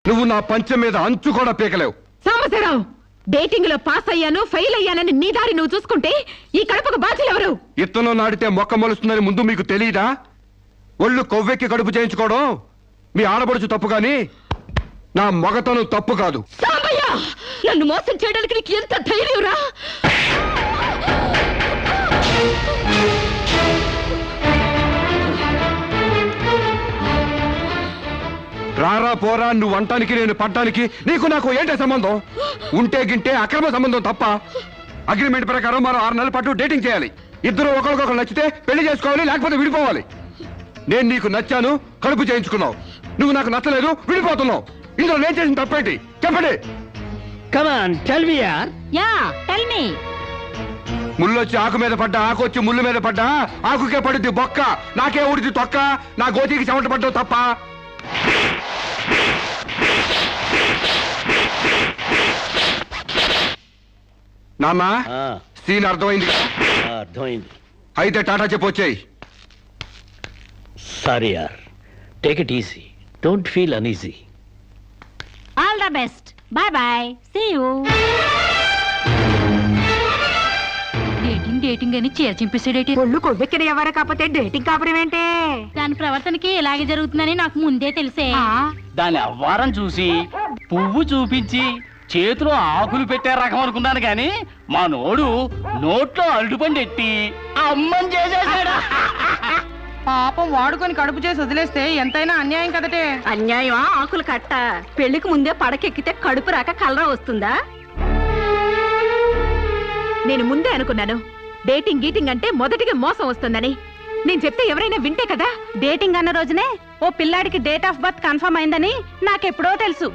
నువ్వు నా పంచం మీద అంచు కూడా పీకలేవు. సాంబశివరావు, డేటింగ్ లో పాస్ అయ్యాను ఫెయిల్ అయ్యానని నీ దారి నువ్వు చూసుకుంటే ఈ కడుపుకు బాధ్యులు ఎవరు? ఇత్తనం నాటితే మొక్క మొలుస్తుందని ముందు మీకు తెలియదా? ఒళ్ళు కొవ్వెక్కి కడుపు చేయించుకోవడం మీ ఆడపడుచు తప్పు గాని నా మగతనం తప్పు కాదు. సాంబయ్య, నన్ను మోసం చేయడానికి నీకు ఎంత ధైర్యం రా? రారా పోరా నువ్వు అంటానికి నేను పడ్డానికి నీకు నాకు ఏంటే సంబంధం? ఉంటే గింటే అక్రమ సంబంధం తప్ప. అగ్రిమెంట్ ప్రకారం మనం 6 నెలల పాటు డేటింగ్ చేయాలి. ఇద్దరు ఒకరికొకరు నచ్చితే పెళ్లి చేసుకోవాలి, లేకపోతే విడిపోవాలి. నేను నీకు నచ్చాను, కడుపు చేయించుకున్నావు. నువ్వు నాకు నచ్చలేదు, విడిపోతున్నావు. ఇందులో నేను చేసిన తప్పేంటి చెప్పండి. ముళ్ళొచ్చి ఆకు మీద పడ్డా, ఆకు వచ్చి ముళ్ళు మీద పడ్డా, ఆకుకే పడుద్ది బొక్క, నాకే ఊడిది తొక్క. నా గోతికి చెమట పడ్డావు తప్ప. నాన్న, సీన్ అర్థమైంది? అర్థమైంది. అయితే టాటా చెప్పొచ్చాయి. సారీ యార్, take it easy, don't feel uneasy. All the best, bye bye, see you. Dating అని చీర చింపేసాడేటి. ఒళ్ళు కొవ్వెక్కిన ఎవరు కాకపోతే డేటింగ్ కాపురం ఏంటే? దాని ప్రవర్తనకి ఇలాగే జరుగుతుందని నాకు ముందే తెలిసే. దాని అవ్వారం చూసి పువ్వు చూపించి చేతిలో ఆకులు పెట్టే రకం అనుకున్నాను గాని మా నోడు నోట్లో అల్లుపండి ఎట్టి అమ్మని చేసేసాడు. పాపం వాడుకొని కడుపు చేసి వదిలేస్తే ఎంతైనా అన్యాయం కదటే. అన్యాయమా? ఆకులు కట్ట. పెళ్లికి ముందే పడకెక్కితే కడుపు రాక కలరా వస్తుందా? నేను ముందే అనుకున్నాను డేటింగ్ గీటింగ్ అంటే మొదటిగా మోసం వస్తుందని. నేను చెప్తే ఎవరైనా వింటే కదా. డేటింగ్ అన్న రోజునే ఓ పిల్లాడికి డేట్ ఆఫ్ బర్త్ కన్ఫర్మ్ అయిందని నాకెప్పుడో తెలుసు.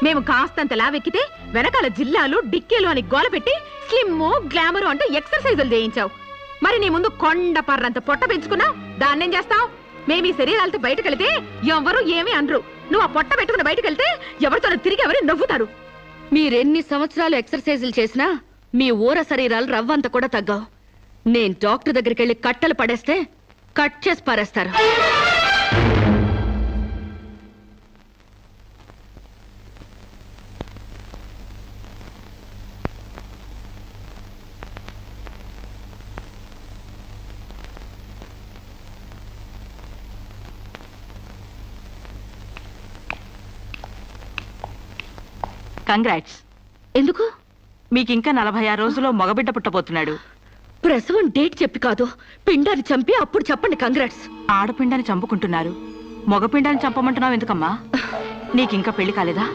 మేము కాస్తంత లావెక్కితే వెనకాల జిల్లాలు డిక్కీలు అని గోల పెట్టి స్లిమ్ గ్లామరు అంటూ ఎక్సర్సైజులు చేయించావు. మరి నీ ముందు కొండ పర్రంత పొట్ట పెంచుకున్నావు. దాన్నేం చేస్తావు? మేము ఈ శరీరాలతో బయటకెళ్తే ఎవరు ఏమీ అనరు. నువ్వు ఆ పొట్ట పెట్టుకుని బయటకెళ్తే ఎవరితో తిరిగి ఎవరు నవ్వుతారు. మీరెన్ని సంవత్సరాలు ఎక్సర్సైజులు చేసినా మీ ఊర శరీరాలు రవ్వంత కూడా తగ్గావు. నేను డాక్టర్ దగ్గరికి వెళ్ళి కట్టలు పడేస్తే కట్ చేసి పారేస్తారు. కంగ్రాట్స్. ఎందుకు? మీకింకా 46 రోజుల్లో మగబిడ్డ పుట్టబోతున్నాడు. ప్రసవం డేట్ చెప్పి కాదు, పిండాన్ని చంపి అప్పుడు చెప్పండి కంగ్రాట్స్. ఆడపిండాన్ని చంపుకుంటున్నారు, మగపిండాన్ని చంపమంటున్నావు ఎందుకమ్మా? నీకింకా పెళ్లి కాలేదా?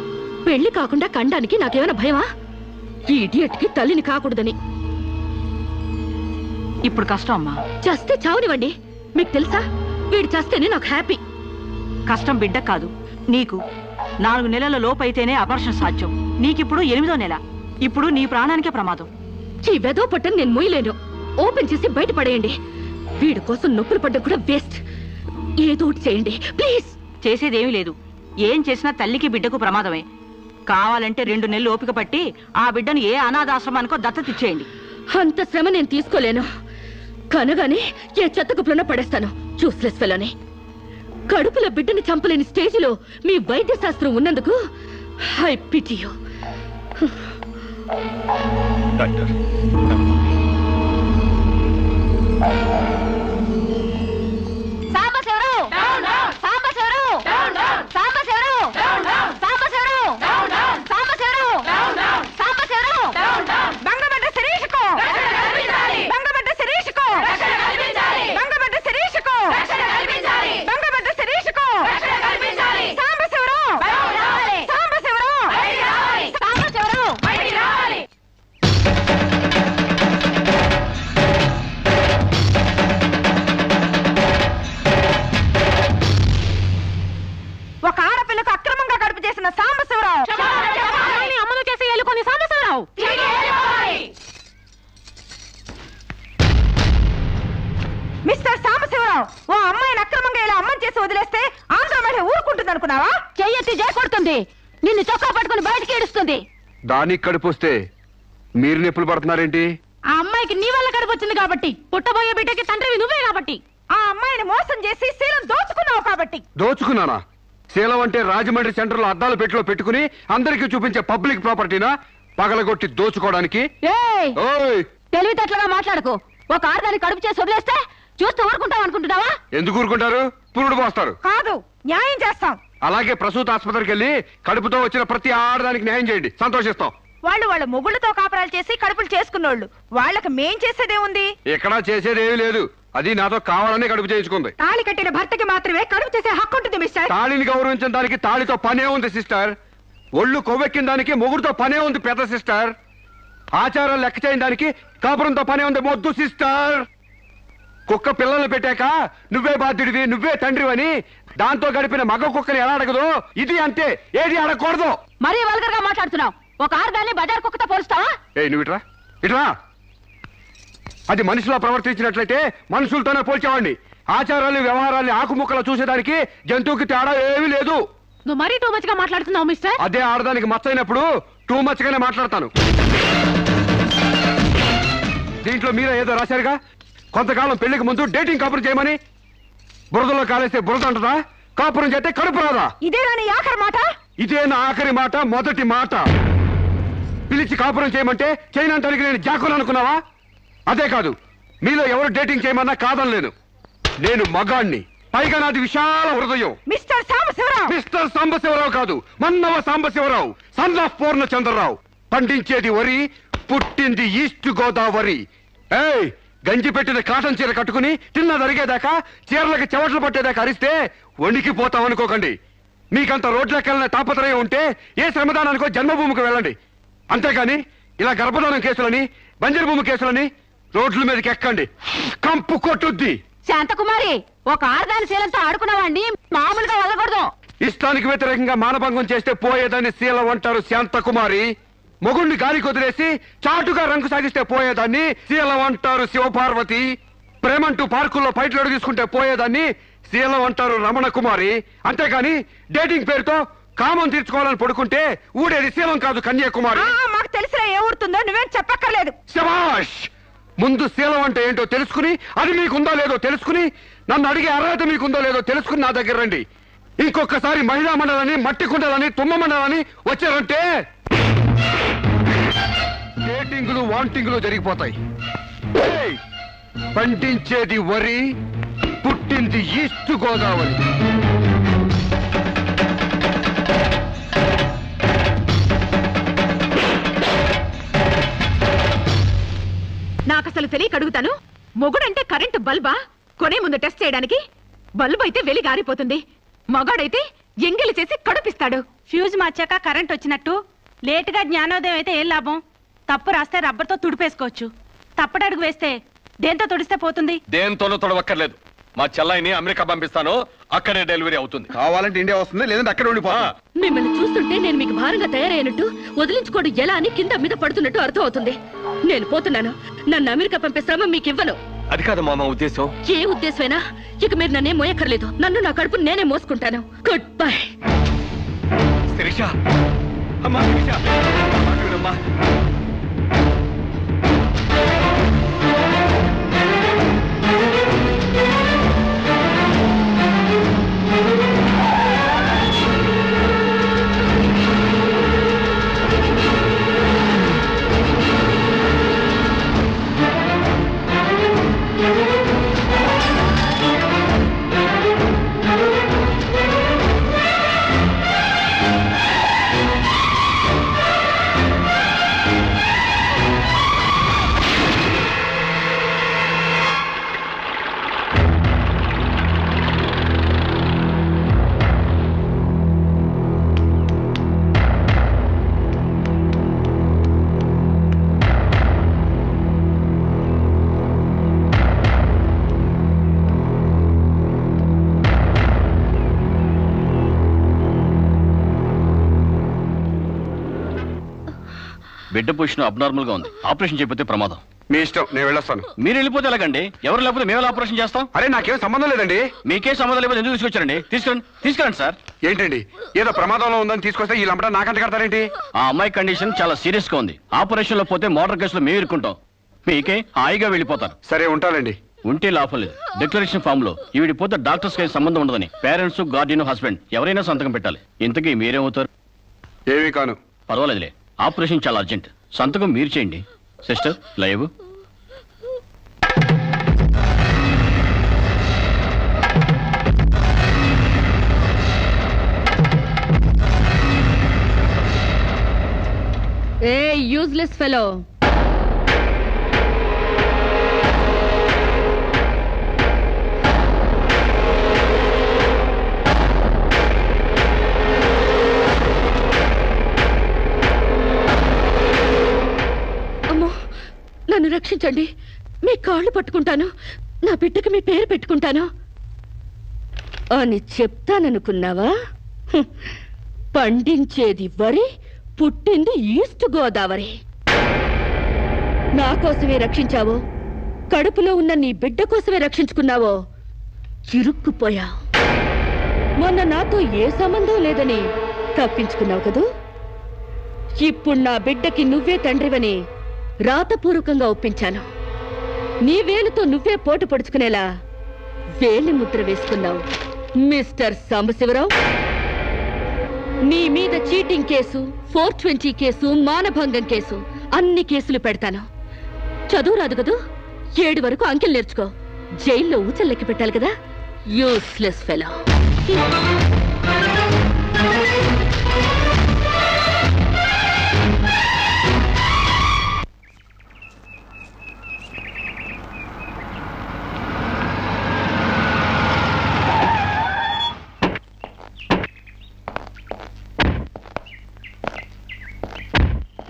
పెళ్లి కాకుండా కండానికి నాకేమైనా భయమా? ఈ ఇడియట్ కి తల్లిని కాకూడదని. ఇప్పుడు కష్టం అమ్మా. చస్తే చావునివ్వండి. మీకు తెలుసా, వీడు చస్తేనే నాకు హ్యాపీ. కష్టం బిడ్డ కాదు నీకు. 4 నెలల లోపైతేనే అపర్షన్ సాధ్యం. నీకిప్పుడు 8వ నెల. ఇప్పుడు నీ ప్రాణానికే ప్రమాదం. ఈ వెదో పట్టని నేను మొయ్యలేను. ఓపెన్ చేసి బయట పడేయండి. వీడి కోసం నొప్పులు పడ్డం కూడా వేస్ట్. ఏదో చేయండి ప్లీజ్. చేసేదేమీ లేదు. ఏం చేసినా తల్లికి బిడ్డకు ప్రమాదమే. కావాలంటే 2 నెలలు ఓపిక పట్టి ఆ బిడ్డను ఏ అనాథాశ్రమానికో దత్తతిచ్చేయండి. అంత శ్రమ నేను తీసుకోలేను. కనగానే ఏ చెత్త కుప్పలోనే పడేస్తాను. చూస్లెస్ ఫెలోని. కడుపులో బిడ్డని చంపలేని స్టేజిలో మీ వైద్య శాస్త్రం ఉన్నందుకు I pity you. Doctor, Sambasivarao, Sambasivarao, Sambasivarao, Sambasivarao, Sambasivarao, Sambasivarao, బంగబడ్డ శిరీషకు, బంగబడ్డ శిరీషకు, బంగబడ్డ శిరీషకు, బంగబడ్డ శిరీషకు, సాంబశివరావు, సాంబశివరావు, సాంబశివరావు. ఒక ఆడపిల్లకు అక్రమంగా కడుపు చేసిన సాంబశివరావు, అమలు చేసి ఎలుకొని సాంబశివరావు. మిస్టర్ సాంబశివరావు, ఓ అమ్మాయిని అక్రమంగా ఇలా అమ్మని చేసి వదిలేస్తే ఆంధ్ర మహిళ ఊరుకుంటుంది అనుకున్నావా? చెయ్యెత్తి చేకొడుతుంది. నిన్ను చొక్కా పట్టుకుని బయటికి ఏడుస్తుంది. దానికి కడుపు వస్తే మీరు నొప్పులు పడుతున్నారేంటి? ఆ అమ్మాయికి నీ వల్ల కడుపు వచ్చింది కాబట్టి, పుట్టబోయే బిడ్డకి తండ్రివి నువ్వే కాబట్టి. ఆ అమ్మాయిని మోసం చేసి శీలం దోచుకున్నావు కాబట్టి. దోచుకున్నానా? శీలం అంటే రాజమండ్రి సెంటర్ లో అద్దాల పెట్టిలో పెట్టుకుని అందరికీ చూపించే పబ్లిక్ ప్రాపర్టీనా పగలగొట్టి దోచుకోవడానికి? ఓయ్ తెలివితేటలుగా మాట్లాడుకో. ఒక ఆడదాన్ని కడుపు చేసి వదిలేస్తే చూస్తూ ఊరుకుంటాం అనుకుంటున్నావా? ఎందుకు ఊరుకుంటారు? పురుడు పోస్తారు. కాదు, న్యాయం చేస్తాం. అలాగే ప్రసూత ఆసుపత్రికి వెళ్ళి కడుపుతో వచ్చిన ప్రతి ఆడదానికి న్యాయం చేయండి, సంతోషిస్తాం. వాళ్ళ మొగుళ్ళతో కాపురాలు చేసి కడుపులు చేసుకున్నోళ్ళు, వాళ్ళకి మేం చేసేదేముంది? ఎక్కడా చేసేదేమీ లేదు. అది నాతో కావాలని కడుపు చేయించుకుంది. తాళి కట్టిన భర్తకి మాత్రమే కడుపు చేసే హక్కు ఉంటుంది మిస్టర్. తాళిని గౌరవించడానికి తాళితో పనే ఉంది సిస్టర్. ఒళ్ళు కొవ్వెక్కిన దానికి మొగుడుతో పనే ఉంది పెద్ద సిస్టర్. ఆచారాలు లెక్క చేయని దానికి కాపురంతో పనే ఉంది మొద్దు సిస్టర్. కుక్క పిల్లల్ని పెట్టాక నువ్వే బాధ్యుడివి, నువ్వే తండ్రివని దాంతో గడిపిన మగ కుక్కని ఎలా అడగదు, ఇది అంతే, ఏది అడగకూడదు. మరీ వల్గర్ గా మాట్లాడుతున్నావు. ఒక ఆడదాన్ని బజార్ కుక్కతో పోలుస్తావా? నువ్వు ఇట్రా ఇట్రా. అది మనిషిలో ప్రవర్తించినట్లయితే మనుషులతోనే పోల్చేవాడిని. ఆచారాలు వ్యవహారాన్ని ఆకుముక్కలు చూసేదానికి జంతువుకి తేడా ఏమీ లేదు. నువ్వు మరీ టూ మచ్ గా మాట్లాడుతున్నావు మిస్టర్. అదే ఆడదానికి మచ్చైనప్పుడు టూ మచ్ గానే మాట్లాడతాను. దీంట్లో మీరే ఏదో రాశారుగా, కొంతకాలం పెళ్లికి ముందు డేటింగ్ కాపురం చేయమని. బురదలో కాలేస్తే బురద అంటదా, కాపురం చేస్తే కడుపు రాదా? ఇదే ఆఖరి మాట. ఇదే నా ఆఖరి మాట, మొదటి మాట. పిలిచి కాపురం చేయమంటే చేయనంటానికి నేను జాకులు అనుకున్నావా? అదే కాదు, మీలో ఎవరు డేటింగ్ చేయమన్నా కాదనలేను. నేను మగాణ్ణి, పైగా నాది విశాల హృదయం. మిస్టర్ సాంబశివరావు. మిస్టర్ సాంబశివరావు కాదు, మన్నవ సాంబశివరావు, సన్ ఆఫ్ పూర్ణచంద్రరావు. పండించేది వరి, పుట్టింది ఈస్ట్ గోదావరి. గంజి పెట్టిన కాటన్ చీర కట్టుకుని తిన్న జరిగేదాకా, చీరలకు చెవట్లు పట్టేదాకా అరిస్తే వణికిపోతాం అనుకోకండి. మీకంత రోడ్లకెళ్ళిన తాపత్రయం ఉంటే ఏ శ్రమదానానికో జన్మభూమికి వెళ్ళండి. అంతేగాని ఇలా గర్భధానం కేసులని, బంజరు భూమి కేసులని రోడ్ల మీదకి ఎక్కండి, కంపు కొట్టుద్ది. శాంతకుమారి, ఒక ఆడదాని శీలంతో ఆడుకున్నావాడిని మామూలుగా వదలకూడదు. ఇష్టానికి వ్యతిరేకంగా మానభంగం చేస్తే పోయేదాన్ని శీలం అంటారు శాంతకుమారి. మొగుణ్ణి గాలికి వదిలేసి చాటుగా రంగు సాగిస్తే పోయేదాన్ని శీలం అంటారు శివపార్వతి. ప్రేమంటూ పార్కుల్లో పైట్లోడు తీసుకుంటే పోయేదాన్ని శీలం అంటారు రమణ కుమారి. అంతేగాని డేటింగ్ పేరుతో కామం తీర్చుకోవాలని పడుకుంటే ఊడేది శీలం కాదు కన్యాకుమారి. మాకు తెలిసిన ఏ ఊరుతుందో నువ్వేం చెప్పక్కర్లేదు. శభాష్! ముందు శీలం అంటే ఏంటో తెలుసుకుని, అది మీకుందో లేదో తెలుసుకుని, నన్ను అడిగే అర్హత మీకుందో లేదో తెలుసుకుని నా దగ్గర రండి. ఇంకొకసారి మహిళా మండలని, మట్టి కుండలని, తుమ్మ మండలని వచ్చారంటే డేటింగులు వాంటింగులు జరిగిపోతాయి. పండించేది వరి, పుట్టింది ఈస్ట్ గోదావరి. నాకు అసలు తెలియక అడుగుతాను, మొగుడంటే కరెంటు బల్బా? కొనే ముందు టెస్ట్ చేయడానికి. బల్బు అయితే వెలి గారిపోతుంది, మగాడైతే ఎంగిలి చేసి కడుపిస్తాడు. ఫ్యూజ్ మార్చాక కరెంట్ వచ్చినట్టు లేటుగా జ్ఞానోదయం అయితే ఏం లాభం? తప్పు రాస్తే రబ్బర్తో తుడిపేసుకోవచ్చు, తప్పటడుగు వేస్తే దేంతో తుడిస్తే పోతుంది? దేంతోనూ తొడవక్కర్లేదు. మా చెల్లాయిని అమెరికా పంపిస్తాను, అక్కడే డెలివరీ అవుతుంది. కావాలంటే ఇండియా వస్తుంది, లేదంటే అక్కడ ఉండిపో. మిమ్మల్ని చూస్తుంటే నేను మీకు భారంగా తయారైనట్టు, వదిలించుకోవడం ఎలా అని కింద మీద పడుతున్నట్టు అర్థం అవుతుంది. నేను పోతున్నాను. నన్ను అమెరికా పంపే శ్రమ మీకు ఇవ్వను. అది కాదు మా ఉద్దేశం. ఏ ఉద్దేశమైనా ఇక మీరు నన్నే మోయక్కర్లేదు. నన్ను నా కడుపు నేనే మోసుకుంటాను. Good bye. శిరీష, అమ్మా శిరీష, అమ్మా. బిడ్డ పొజిషన్ అబ్నార్మల్ గా ఉంది. ఆపరేషన్ చేయకపోతే ప్రమాదం. మీ ఇష్టం, నేను వెళ్ళొస్తాను. మీరు వెళ్ళిపోతే ఎలాగండి? ఎవరు లేకపోతే మేము ఆపరేషన్ చేస్తాం. అరే నాకేం సంబంధం లేదండి. మీకే సంబంధం లేకపోతే ఎందుకు తీసుకొచ్చారండి? తీసుకురండి సార్. ఏంటండి, ఏదో ప్రమాదంలో ఉందని తీసుకొస్తే ఈ లంపట నాకంట కడతారేంటి? ఆ అమ్మాయి కండిషన్ చాలా సీరియస్ గా ఉంది. ఆపరేషన్ లో పోతే మోటార్ కేసులో మేము ఇరుక్కుంటాం. మీకే హాయిగా వెళ్ళిపోతారు. సరే ఉంటానండి. ఉంటే లాభం లేదు. డిక్లరేషన్ ఫామ్ లో ఈవిడి పోతే డాక్టర్స్ కి సంబంధం ఉండదని పేరెంట్స్, గార్డియన్, హస్బెండ్ ఎవరైనా సంతకం పెట్టాలి. ఇంతకీ మీరేమవుతారు? ఏమీ కాను. పర్వాలేదులే, ఆపరేషన్ చాలా అర్జెంట్. సంతకం మీరు చేయండి. Sister live. ఏ యూజ్లెస్ ఫెలో, నన్ను రక్షించండి. మీ కాళ్ళు పట్టుకుంటాను, నా బిడ్డకి మీ పేరు పెట్టుకుంటాను అని చెప్తాననుకున్నావా? పండించేది వరి, పుట్టింది ఈస్ట్ గోదావరి. నా కోసమే రక్షించావో, కడుపులో ఉన్న నీ బిడ్డ కోసమే రక్షించుకున్నావో చిరుక్కుపోయా. మొన్న నాతో ఏ సంబంధం లేదని తప్పించుకున్నావు కదూ. ఇప్పుడు నా బిడ్డకి నువ్వే తండ్రివని రాతపూర్వకంగా ఒప్పించాను. నీ వేలుతో నువ్వే పోటు పొడుచుకునేలా వేలి ముద్ర వేసుకున్నావు మిస్టర్ సాంబశివరావు. నీ మీద చీటింగ్ కేసు, 420 కేసు, మానభంగం కేసు, అన్ని కేసులు పెడతాను. చదువు రాదు కదూ, 7 వరకు అంకెలు నేర్చుకో. జైల్లో ఊచల్లెక్కి పెట్టాలి కదా. Useless fellow.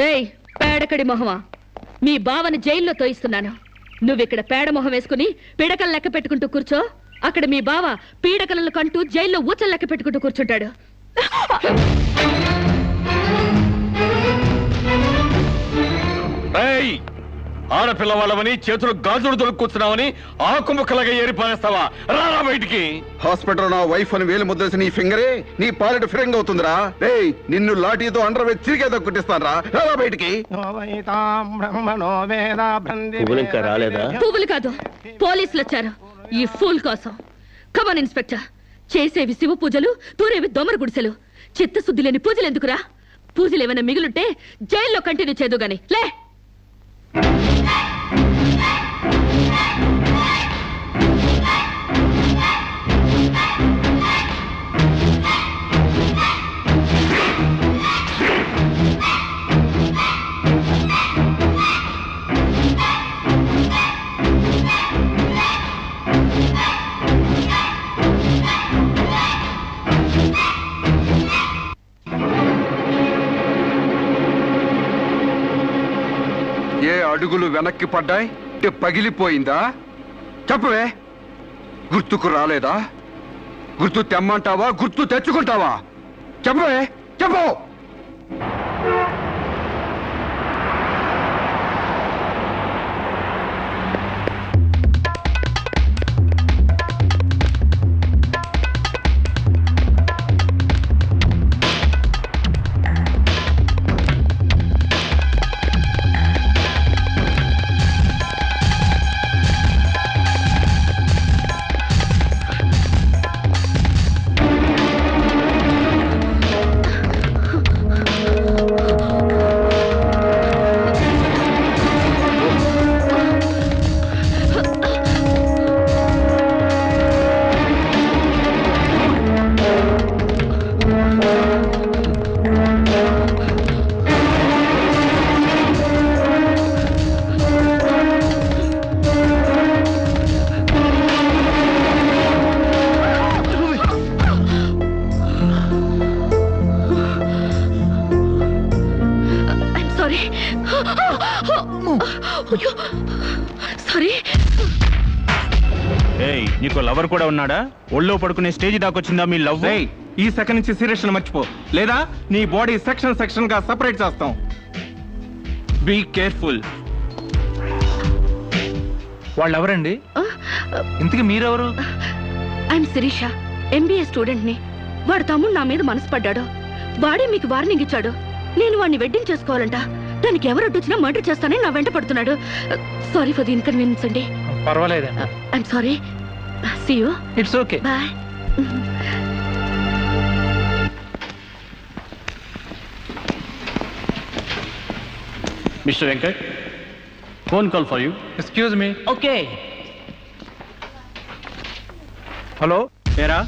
ఏయ్ పేడకడి మొహమా, మీ బావని జైల్లో తోయిస్తున్నాను. నువ్విక్కడ పేడ మొహం వేసుకుని పీడకలు లెక్క పెట్టుకుంటూ కూర్చో. అక్కడ మీ బావ పీడకలను కంటూ జైల్లో ఊచలు లెక్క పెట్టుకుంటూ కూర్చుంటాడు. ఆడపిల్లవాళ్ళవని చేతులు గాజులు దొరుకుతున్నావని ఆకు ముక్కలాగా ఏరి పారేస్తావా? రారా బయటికి. హాస్పిటల్ నా వైఫ్ అని వేలు ముద్రేసి నీ ఫింగరే నీ పాలెట ఫిరంగ్ అవుతుందిరా. రేయ్ నిన్ను లాఠీతో అండర్ వేసి చిరిగేదో కుట్టిస్తాను రా. రారా బయటికి. పువ్వులు ఇంకా రాలేదా? పువ్వులు కాదు, పోలీసులు వచ్చారు ఈ ఫూల్ కోసం. Come on inspector. చేసేవి శివ పూజలు, తూరేవి దొమర గుడిసెలు. చిత్తశుద్ధి లేని పూజలు ఎందుకురా? పూజలు ఏమైనా మిగులుంటే జైల్లో కంటిన్యూ చేదు గాని లే. అడుగులు వెనక్కి పడ్డాయి, పగిలిపోయిందా? చెప్పవే. గుర్తుకు రాలేదా? గుర్తు తెమ్మంటావా, గుర్తు తెచ్చుకుంటావా? చెప్పవే, చెప్పు. నీకు లవర్ కూడా ఉన్నాడా? ఒళ్ళో పడుకునే స్టేజ్ దాకొచ్చిందా మీ లవ్? ఈ సెకండ్ నుంచి సీరియస్ మర్చిపో, లేదా నీ బాడీ సెక్షన్ సెక్షన్ గా సెపరేట్ చేస్తాం. Be careful. వాళ్ళు ఎవరండి? ఇంతకీ మీరెవరు? ఐఎమ్ శిరీష, ఎంబీఏ స్టూడెంట్ ని. వాడు తమ్ముడు నా మీద మనసు పడ్డాడు. వాడే మీకు వార్నింగ్ ఇచ్చాడు. నేను వాడిని వెడ్డింగ్ చేసుకోవాలంట. దానికి ఎవరు అడ్డొచ్చినా మర్డర్ చేస్తానని నా వెంట పడుతున్నాడు. సారీ ఫర్ ది ఇన్కన్వీనియన్స్ అండి. పర్వాలేదండి. I'm sorry. See you. It's okay. Bye. Mister Venkat, phone call for you. Excuse me. Okay. Hello, ఏరా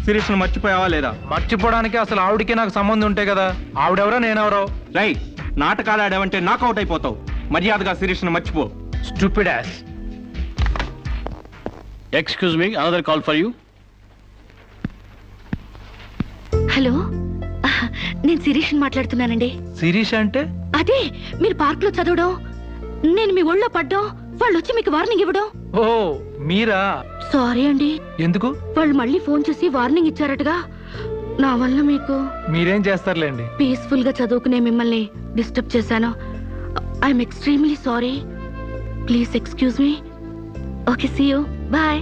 శిరీష్ను మర్చిపోయావా లేదా? మర్చిపోవడానికి అసలు ఆవిడకి నాకు సంబంధం ఉంటే కదా. ఆవిడెవరో నేనెవరో. రైట్, నాటకాలు ఆడావంటే నాకౌట్ అయిపోతావు. మర్యాదగా శిరీష్ను మర్చిపో. Stupid ass. Excuse me, another call for you. Hello, నేను శిరీష్ని మాట్లాడుతున్నానండి. శిరీష్ అంటే? అదే మీరు పార్క్ లో చదవడం, నేను మీ ఒళ్ళో పడ్డం, వాళ్ళు వచ్చి మీకు వార్నింగ్ ఇవ్వడం. ఓ మీరా? సారీ అండి. ఎందుకు? వాళ్ళు మళ్ళీ ఫోన్ చేసి వార్నింగ్ ఇచ్చారటగా. నా వల్ల మీకు. మీరేం చేస్తారులేండి. పీస్ఫుల్ గా చదువుకునే మిమ్మల్ని డిస్టర్బ్ చేశాను. I'm extremely sorry. Please excuse me. Okay, see you. Bye.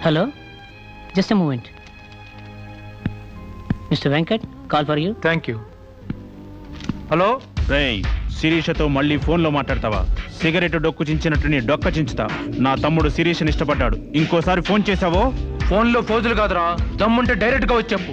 Hello, just a moment. Mister Venkat, call for you. Thank you. Hello. రేయ్, శిరీషతో మళ్ళీ ఫోన్లో మాట్లాడతావా? సిగరెట్ డొక్కు చించినట్టు నీ డొక్క చించుతా. నా తమ్ముడు శిరీష్ని ఇష్టపడ్డాడు. ఇంకోసారి ఫోన్ చేసావో ఫోన్లో ఫోజులు కాదురా, దమ్ముంటే డైరెక్ట్ గా వచ్చి చెప్పు.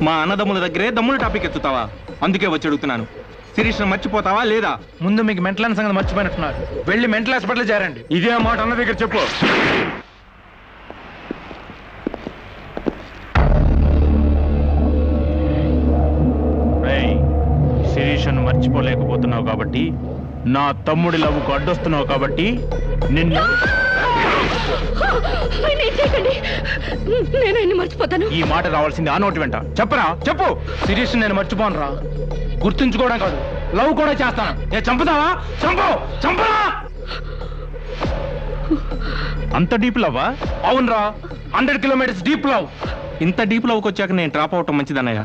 మా అన్నదమ్ముల దగ్గరే దమ్ముల టాపిక్ ఎత్తుతావా? అందుకే వచ్చి అడుగుతున్నాను, శిరీష్ను మర్చిపోతావా లేదా? ముందు మీకు మెంటల్ సంగతి మర్చిపోయినట్టున్నారు. వెళ్ళి మెంటల్ హాస్పిటల్ చేరండి. ఇదే మాట అన్న దగ్గర చెప్పు. రేయ్, శిరీషను మర్చిపోలేకపోతున్నావు కాబట్టి, నా తమ్ముడి లవ్వుకు అడ్డొస్తున్నావు కాబట్టి నిన్ను. నేను మర్చిపోతాను. ఈ మాట రావాల్సింది ఆ నోటి వెంట. చెప్పరా, చెప్పు. శిరీష్ నేను మర్చిపోను రా. గుర్తుంచుకోవడం కాదు, లవ్ కూడా చేస్తాను. చంపుతావా? చంపు, చంపరా. అంత డీప్ లవ్వా? అవునరా, 100 కిలోమీటర్స్ డీప్ లవ్. ఇంత డీప్ లవ్కి వచ్చాక నేను డ్రాప్ అవటం మంచిదన్నయ్య.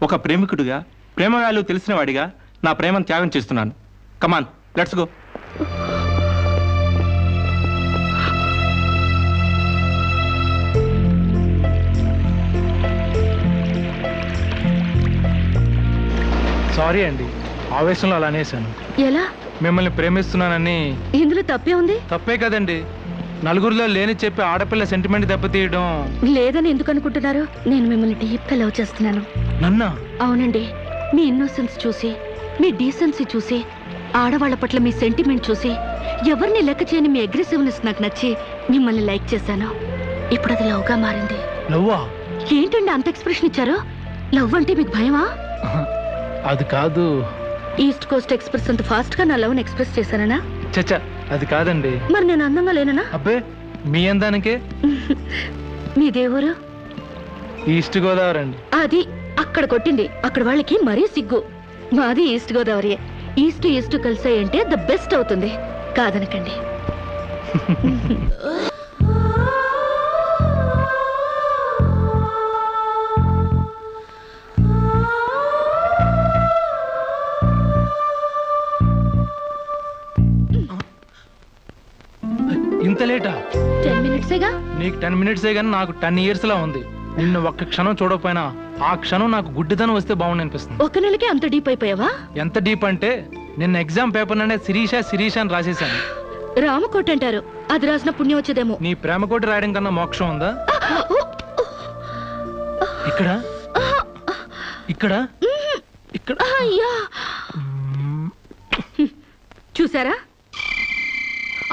ఒక ప్రేమికుడిగా, ప్రేమ వాల్యూ తెలిసిన వాడిగా నా ప్రేమను త్యాగం చేస్తున్నాను. కమాన్, లెట్స్ గో. సారీ అండి, ఆవేశంలో అలా అనేసాను. ఎలా? మిమ్మల్ని ప్రేమిస్తున్నానని. ఇందులో తప్పే ఉంది? తప్పే కదండి. నలుగురిలో లేని చెప్పి ఆడపిల్ల సెంటిమెంట్ దెబ్బతీయడం. లేదని ఎందుకు అనుకుంటున్నారు? నేను మిమ్మల్ని డీప్ గా లవ్ చేస్తున్నాను. నన్నా? అవునండి. మీ ఇన్నోసెన్స్ చూసి, మీ డీసెన్సీ చూసి, ఆడవాళ్ల పట్ల మీ సెంటిమెంట్ చూసి, ఎవరిని లెక్క చేయని మీ అగ్రెసివ్నెస్ నాకు నచ్చి మిమ్మల్ని లైక్ చేశాను. ఇప్పుడు అది లవ్ గా మారింది. లవ్వా? ఏంటండి అంత ఎక్స్ప్రెషన్ ఇచ్చారు? లవ్ అంటే మీకు భయమా? అది కాదు. ఈస్ట్ కోస్ట్ ఎక్స్ప్రెస్ అంత ఫాస్ట్ గా నా లవ్ ఎక్స్ప్రెస్ చేశానా? చచ్చా, అది కాదండి. మరి నేను అందంగా లేనా? అబ్బే, మీ అందానికే. మీ దేవురు? ఈస్ట్ గోదావరి అండి. అది అక్కడ కొట్టింది. అక్కడ వాళ్ళకి మరీ సిగ్గు. మాది ఈస్ట్ గోదావరి. ఈస్ట్ ఈస్ట్ కలిసాయంటే ద బెస్ట్ అవుతుంది. కాదనకండి. ఇంత లేటా? 10 మినిట్సేగా. నీకు 10 మినిట్సే గానీ నాకు 10 years లా ఉంది. నిన్ను ఒక్క క్షణం చూడకపోయినా ఆ క్షణం నాకు గుడ్డిదనం వస్తే బాగుండి అనిపిస్తుంది. ఒక నెలకి అంత డీప్ అయిపోయావా? ఎంత డీప్ అంటే నిన్న ఎగ్జామ్ పేపర్ ననే శిరీష అని రాసేశాను. రామకోట అంటారు, అది రాసిన పుణ్యం వచ్చేదేమో. నీ ప్రేమకోటి రాయడం కన్నా మోక్షం ఉందా? ఇక్కడ ఇక్కడ ఇక్కడ. చూసారా,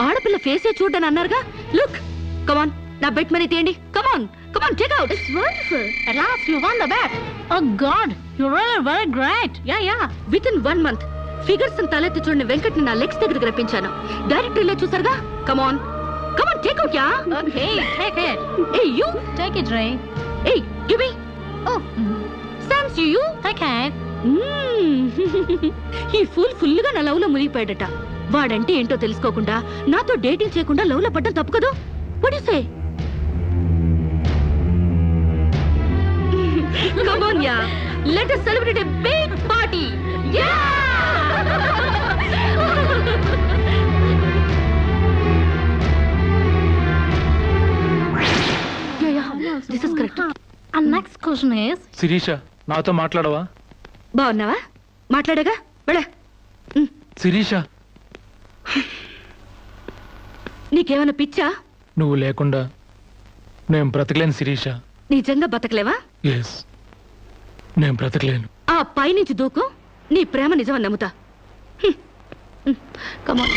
ఆడపిల్ల ఫేసే చూడని అన్నారుగా. లుక్, కమాన్, నా బెట్ మనీ తీయండి. Come on, come on, take out. It's wonderful. At last you won the bet. Oh God, you're really very great. Yeah. Within 1 month figures తలెత్తి చూడని వెంకట్ ని నా లెగ్స్ దగ్గరికి రప్పించాను. డైరెక్టరీలో చూసారుగా. Come on, come on, take out. Yeah. Okay, take it. Hey, you take it, Ray. Hey, give me. Oh, Sans you take it. ఈ full గా నా లవ్ లో మునిగిపోయాడట. వాడంటే ఏంటో తెలుసుకోకుండా నాతో డేటింగ్ చేయకుండా లవ్ లో పడ్డం తప్పు కదా? What do you say? Come on, yeah. Let us celebrate a big party. Yeah! Question is Sirisha నాతో మాట్లాడవా? బాగున్నావా? మాట్లాడగా వెళ్ళ. శిరీష నీకేమైనా పిచ్చా? నువ్వు లేకుండా నేను బ్రతకలేను శిరీష. నిజంగా బతకలేవా? ఎస్, నేను బ్రతకలేను. ఆ పైనుంచి దూకు, నీ ప్రేమ నిజమని నమ్ముతా. కమాన్.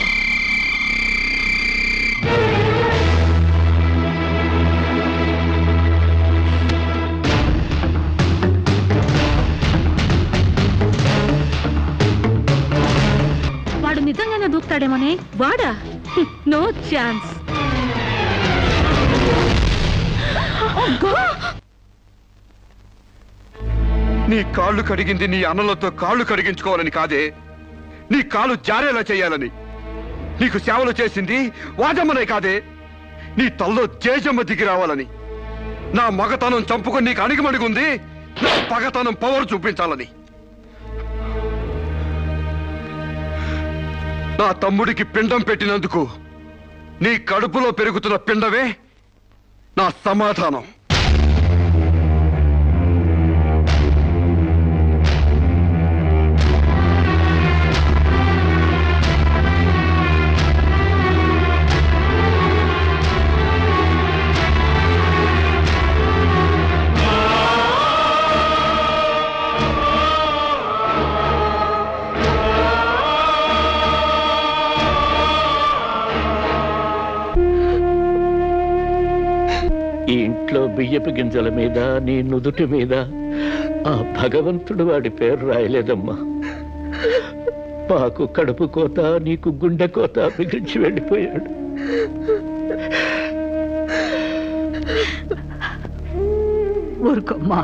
వాడు నిజంగానే దూకుతాడేమోనే. వాడా? No chance. నీ కాళ్ళు కడిగింది నీ అన్నలతో కాళ్ళు కడిగించుకోవాలని కాదే, నీ కాళ్ళు జారేలా చేయాలని. నీకు సేవలు చేసింది వాజమ్మనే కాదే, నీ తల్లో జేజమ్మ దిగి రావాలని. నా మగతనం చంపుకొని నీకు అణిగిమణిగుంది నా పగతనం పవర్ చూపించాలని. నా తమ్ముడికి పిండం పెట్టినందుకు నీ కడుపులో పెరుగుతున్న పిండమే నా సమాధానం. ఈ ఇంట్లో బియ్యపు గింజల మీద నీ నుదుటి మీద ఆ భగవంతుడు వాడి పేరు రాయలేదమ్మా. మాకు కడుపు కోత, నీకు గుండె కోత మిగిల్చి వెళ్ళిపోయాడు. ఊరుకోమ్మా,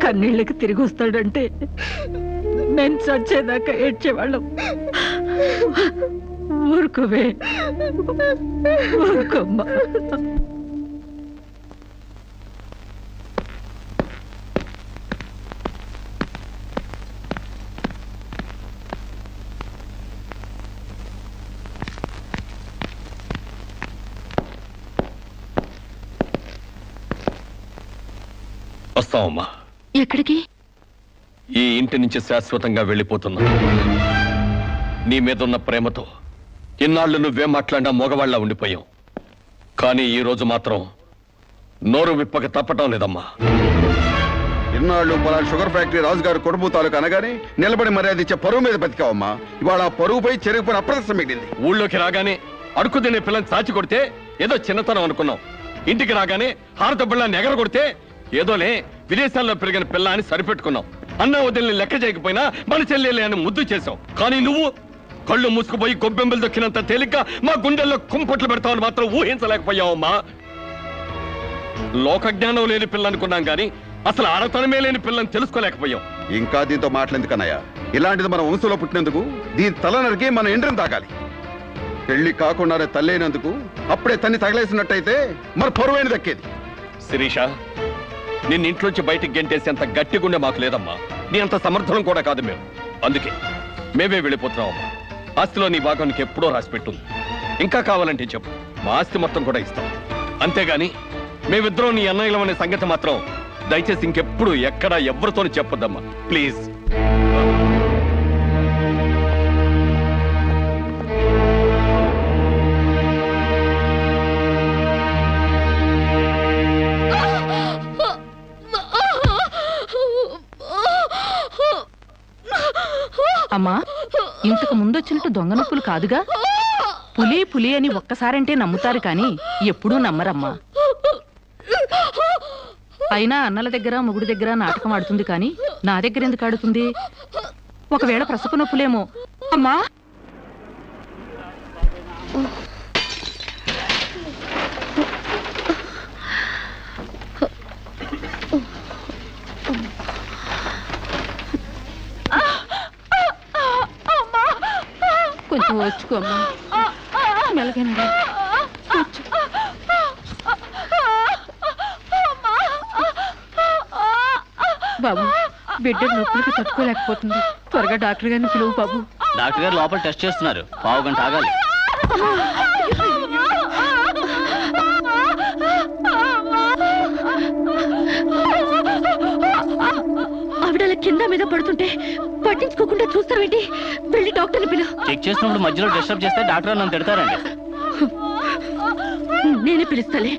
కన్నీళ్ళకి తిరిగి వస్తాడంటే నేను చచ్చేదాకా ఏడ్చేవాళ్ళం. ఊరుకోవే, ఊరుకోమ్మా. వస్తావమ్మా. ఎక్కడికి? ఈ ఇంటి నుంచి శాశ్వతంగా వెళ్ళిపోతున్నా. నీ మీదున్న ప్రేమతో ఇన్నాళ్ళు నువ్వే మాట్లాడినా మగవాళ్ళ ఉండిపోయావు. కానీ ఈ రోజు మాత్రం నోరు విప్పక తప్పటం లేదమ్మా. ఇన్నాళ్ళు పలానా షుగర్ ఫ్యాక్టరీ రాజుగారు కొడుపు తాలూకు అనగానే నిలబడి మర్యాద ఇచ్చే పరువు మీద బతికావమ్మా. ఇవాళ ఆ పరుగుపై చెరుగుపై అప్రదర్శన మిగిలింది. ఊళ్ళోకి రాగానే అడుకు తినే పిల్లని చాచి కొడితే ఏదో చిన్నతనం అనుకున్నాం. ఇంటికి రాగానే హారత బిళ్ళని ఎగర కొడితే ఏదోలే విదేశాల్లో పెరిగిన పిల్ల అని సరిపెట్టుకున్నావు. అన్న వదిలిని లెక్క చేయకపోయినా మన చెల్లెలే అని ముద్దు చేశావు. కానీ నువ్వు కళ్ళు మూసుకుపోయి గొబ్బెంబులు దొక్కినంత తేలిక మా గుండెల్లో కుంపట్లు పెడతావని మాత్రం ఊహించలేకపోయావమ్మా. లోకజ్ఞానం లేని పిల్ల అనుకున్నాం కానీ అసలు ఆడతనమే లేని పిల్లని తెలుసుకోలేకపోయాం. ఇంకా దీంతో మాట్లాడేందుకన్నయ్య, ఇలాంటిది మన వంశంలో పుట్టినందుకు దీని తల నరికి మన ఎండ్రం తాగాలి. పెళ్లి కాకుండానే తల్లైనందుకు అప్పుడే తన్ని తగలేసినట్టయితే మన పరువైన దక్కేది. శిరీష, నిన్ను ఇంట్లోంచి బయటికి గెంటేసేంత గట్టి గుండె మాకు లేదమ్మా. నీ అంత సమర్థనం కూడా కాదు మేము. అందుకే మేమే వెళ్ళిపోతున్నామమ్మా. ఆస్తిలో నీ భాగానికి ఎప్పుడో రాసిపెట్టుంది. ఇంకా కావాలంటే చెప్పు, మా ఆస్తి మొత్తం కూడా ఇస్తాం. అంతేగాని మేమిద్దరం నీ అన్నయ్యలం అనే సంగతి మాత్రం దయచేసి ఇంకెప్పుడు ఎక్కడ ఎవరితోని చెప్పొద్దమ్మా, ప్లీజ్. అమ్మా, ఇంతకు ముందొచ్చినట్టు దొంగ నొప్పులు కాదుగా? పులి పులి అని ఒక్కసారంటే నమ్ముతారు కానీ ఎప్పుడూ నమ్మరమ్మా. అయినా అన్నల దగ్గర మొగుడి దగ్గర నాటకం ఆడుతుంది కానీ నా దగ్గర ఎందుకు ఆడుతుంది? ఒకవేళ ప్రసవ నొప్పులేమో. అమ్మా, కొంచెం వచ్చుకోమ్మా. మెలగనగా బాబు, బిడ్డ నొప్పులకి తట్టుకోలేకపోతుంది. త్వరగా డాక్టర్ గారిని పిలువు బాబు. డాక్టర్ గారు లోపల టెస్ట్ చేస్తున్నారు. పావు గంట ఆగాలి. కింద మీద పడుతుంటే పట్టించుకోకుండా చూస్తావేంటి? వెళ్ళి డాక్టర్ని పిలు. చెక్ చేసినప్పుడు మధ్యలో డిస్టర్బ్ చేస్తే డాక్టర్ నన్ను తిడతారండి. నేనే పిలుస్తాలే.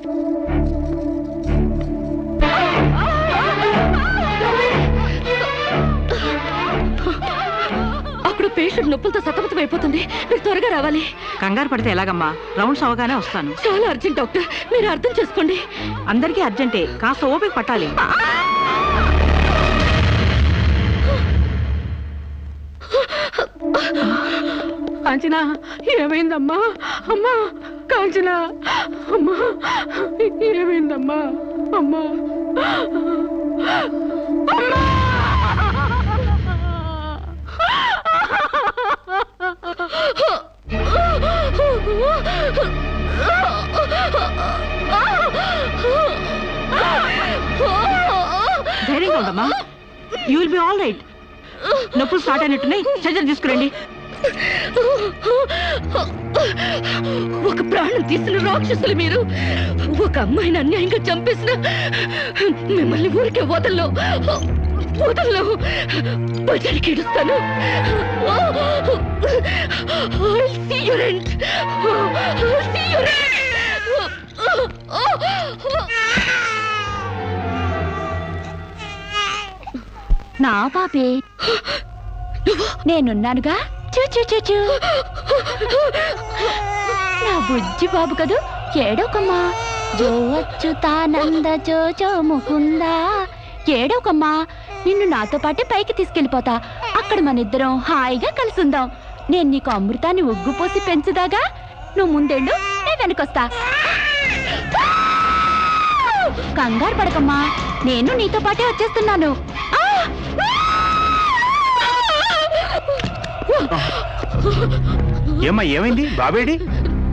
అక్కడ పేషెంట్ నొప్పులతో సతమతం అయిపోతుంది. మీరు త్వరగా రావాలి. కంగారు పడితే ఎలాగమ్మా? రౌండ్స్ అవగానే వస్తాను. చాలా అర్జెంట్ డాక్టర్, మీరు అర్థం చేసుకోండి. అందరికీ అర్జెంటే, కాస్త ఓపిక పట్టాలి. కాంచనా, ఏమైందమ్మా? అమ్మా కాంచనా, అమ్మా ఏమైందమ్మా? అమ్మా అమ్మా ధైర్యంగా ఉండమ్మా. You will be all right. నొప్పులు స్టార్ట్ అయినట్టున్నాయి, సర్జరీ తీసుకురండి. ఒక ప్రాణం తీసిన రాక్షసులు మీరు. ఒక అమ్మాయిని అన్యాయంగా చంపేసిన మిమ్మల్ని ఊరికే వదల్లో బజారికి ఇడుస్తాను. నా పాపే, నేనున్నానుగా. చూ నా బుజ్జి బాబు కదూ, ఏడోకమ్మా. జో అచ్యుతానంద జో జో ముకుందా. ఏడోకమ్మా, నిన్ను నాతో పాటే పైకి తీసుకెళ్ళిపోతా. అక్కడ మన ఇద్దరం హాయిగా కలుసుందాం. నేను నీకు అమృతాన్ని ఉగ్గుపోసి పెంచుదాగా. నువ్వు ముందెళ్ళు, నేను వెనకొస్తా. కంగారు పడకమ్మా, నేను నీతో పాటే వచ్చేస్తున్నాను. ఏమ్మా, ఏమైంది? బాబేడి?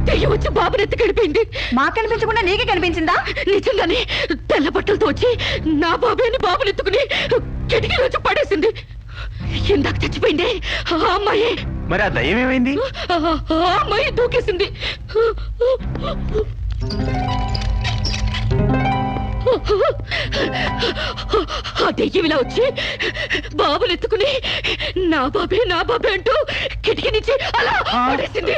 దెయ్యం వచ్చి బాబుని ఎత్తి గడిపోయింది. మాకు కనిపించకుండా నీకే కనిపించిందా? నిజంగానే తెల్ల బట్టలతో వచ్చి నా బాబేని బాబుని ఎత్తుకుని కిటికీలో వచ్చి పడేసింది. ఇందాక చచ్చిపోయింది ఆ అమ్మాయి. మరి ఆ దయ్యం ఏమైంది? ఆ అమ్మాయి దూకేసింది. ఆ దెయ్యం ఇలా వచ్చి బాబుని ఎత్తుకుని నా బాబే అంటూ కిటికీ నుంచి అలా పడేసింది.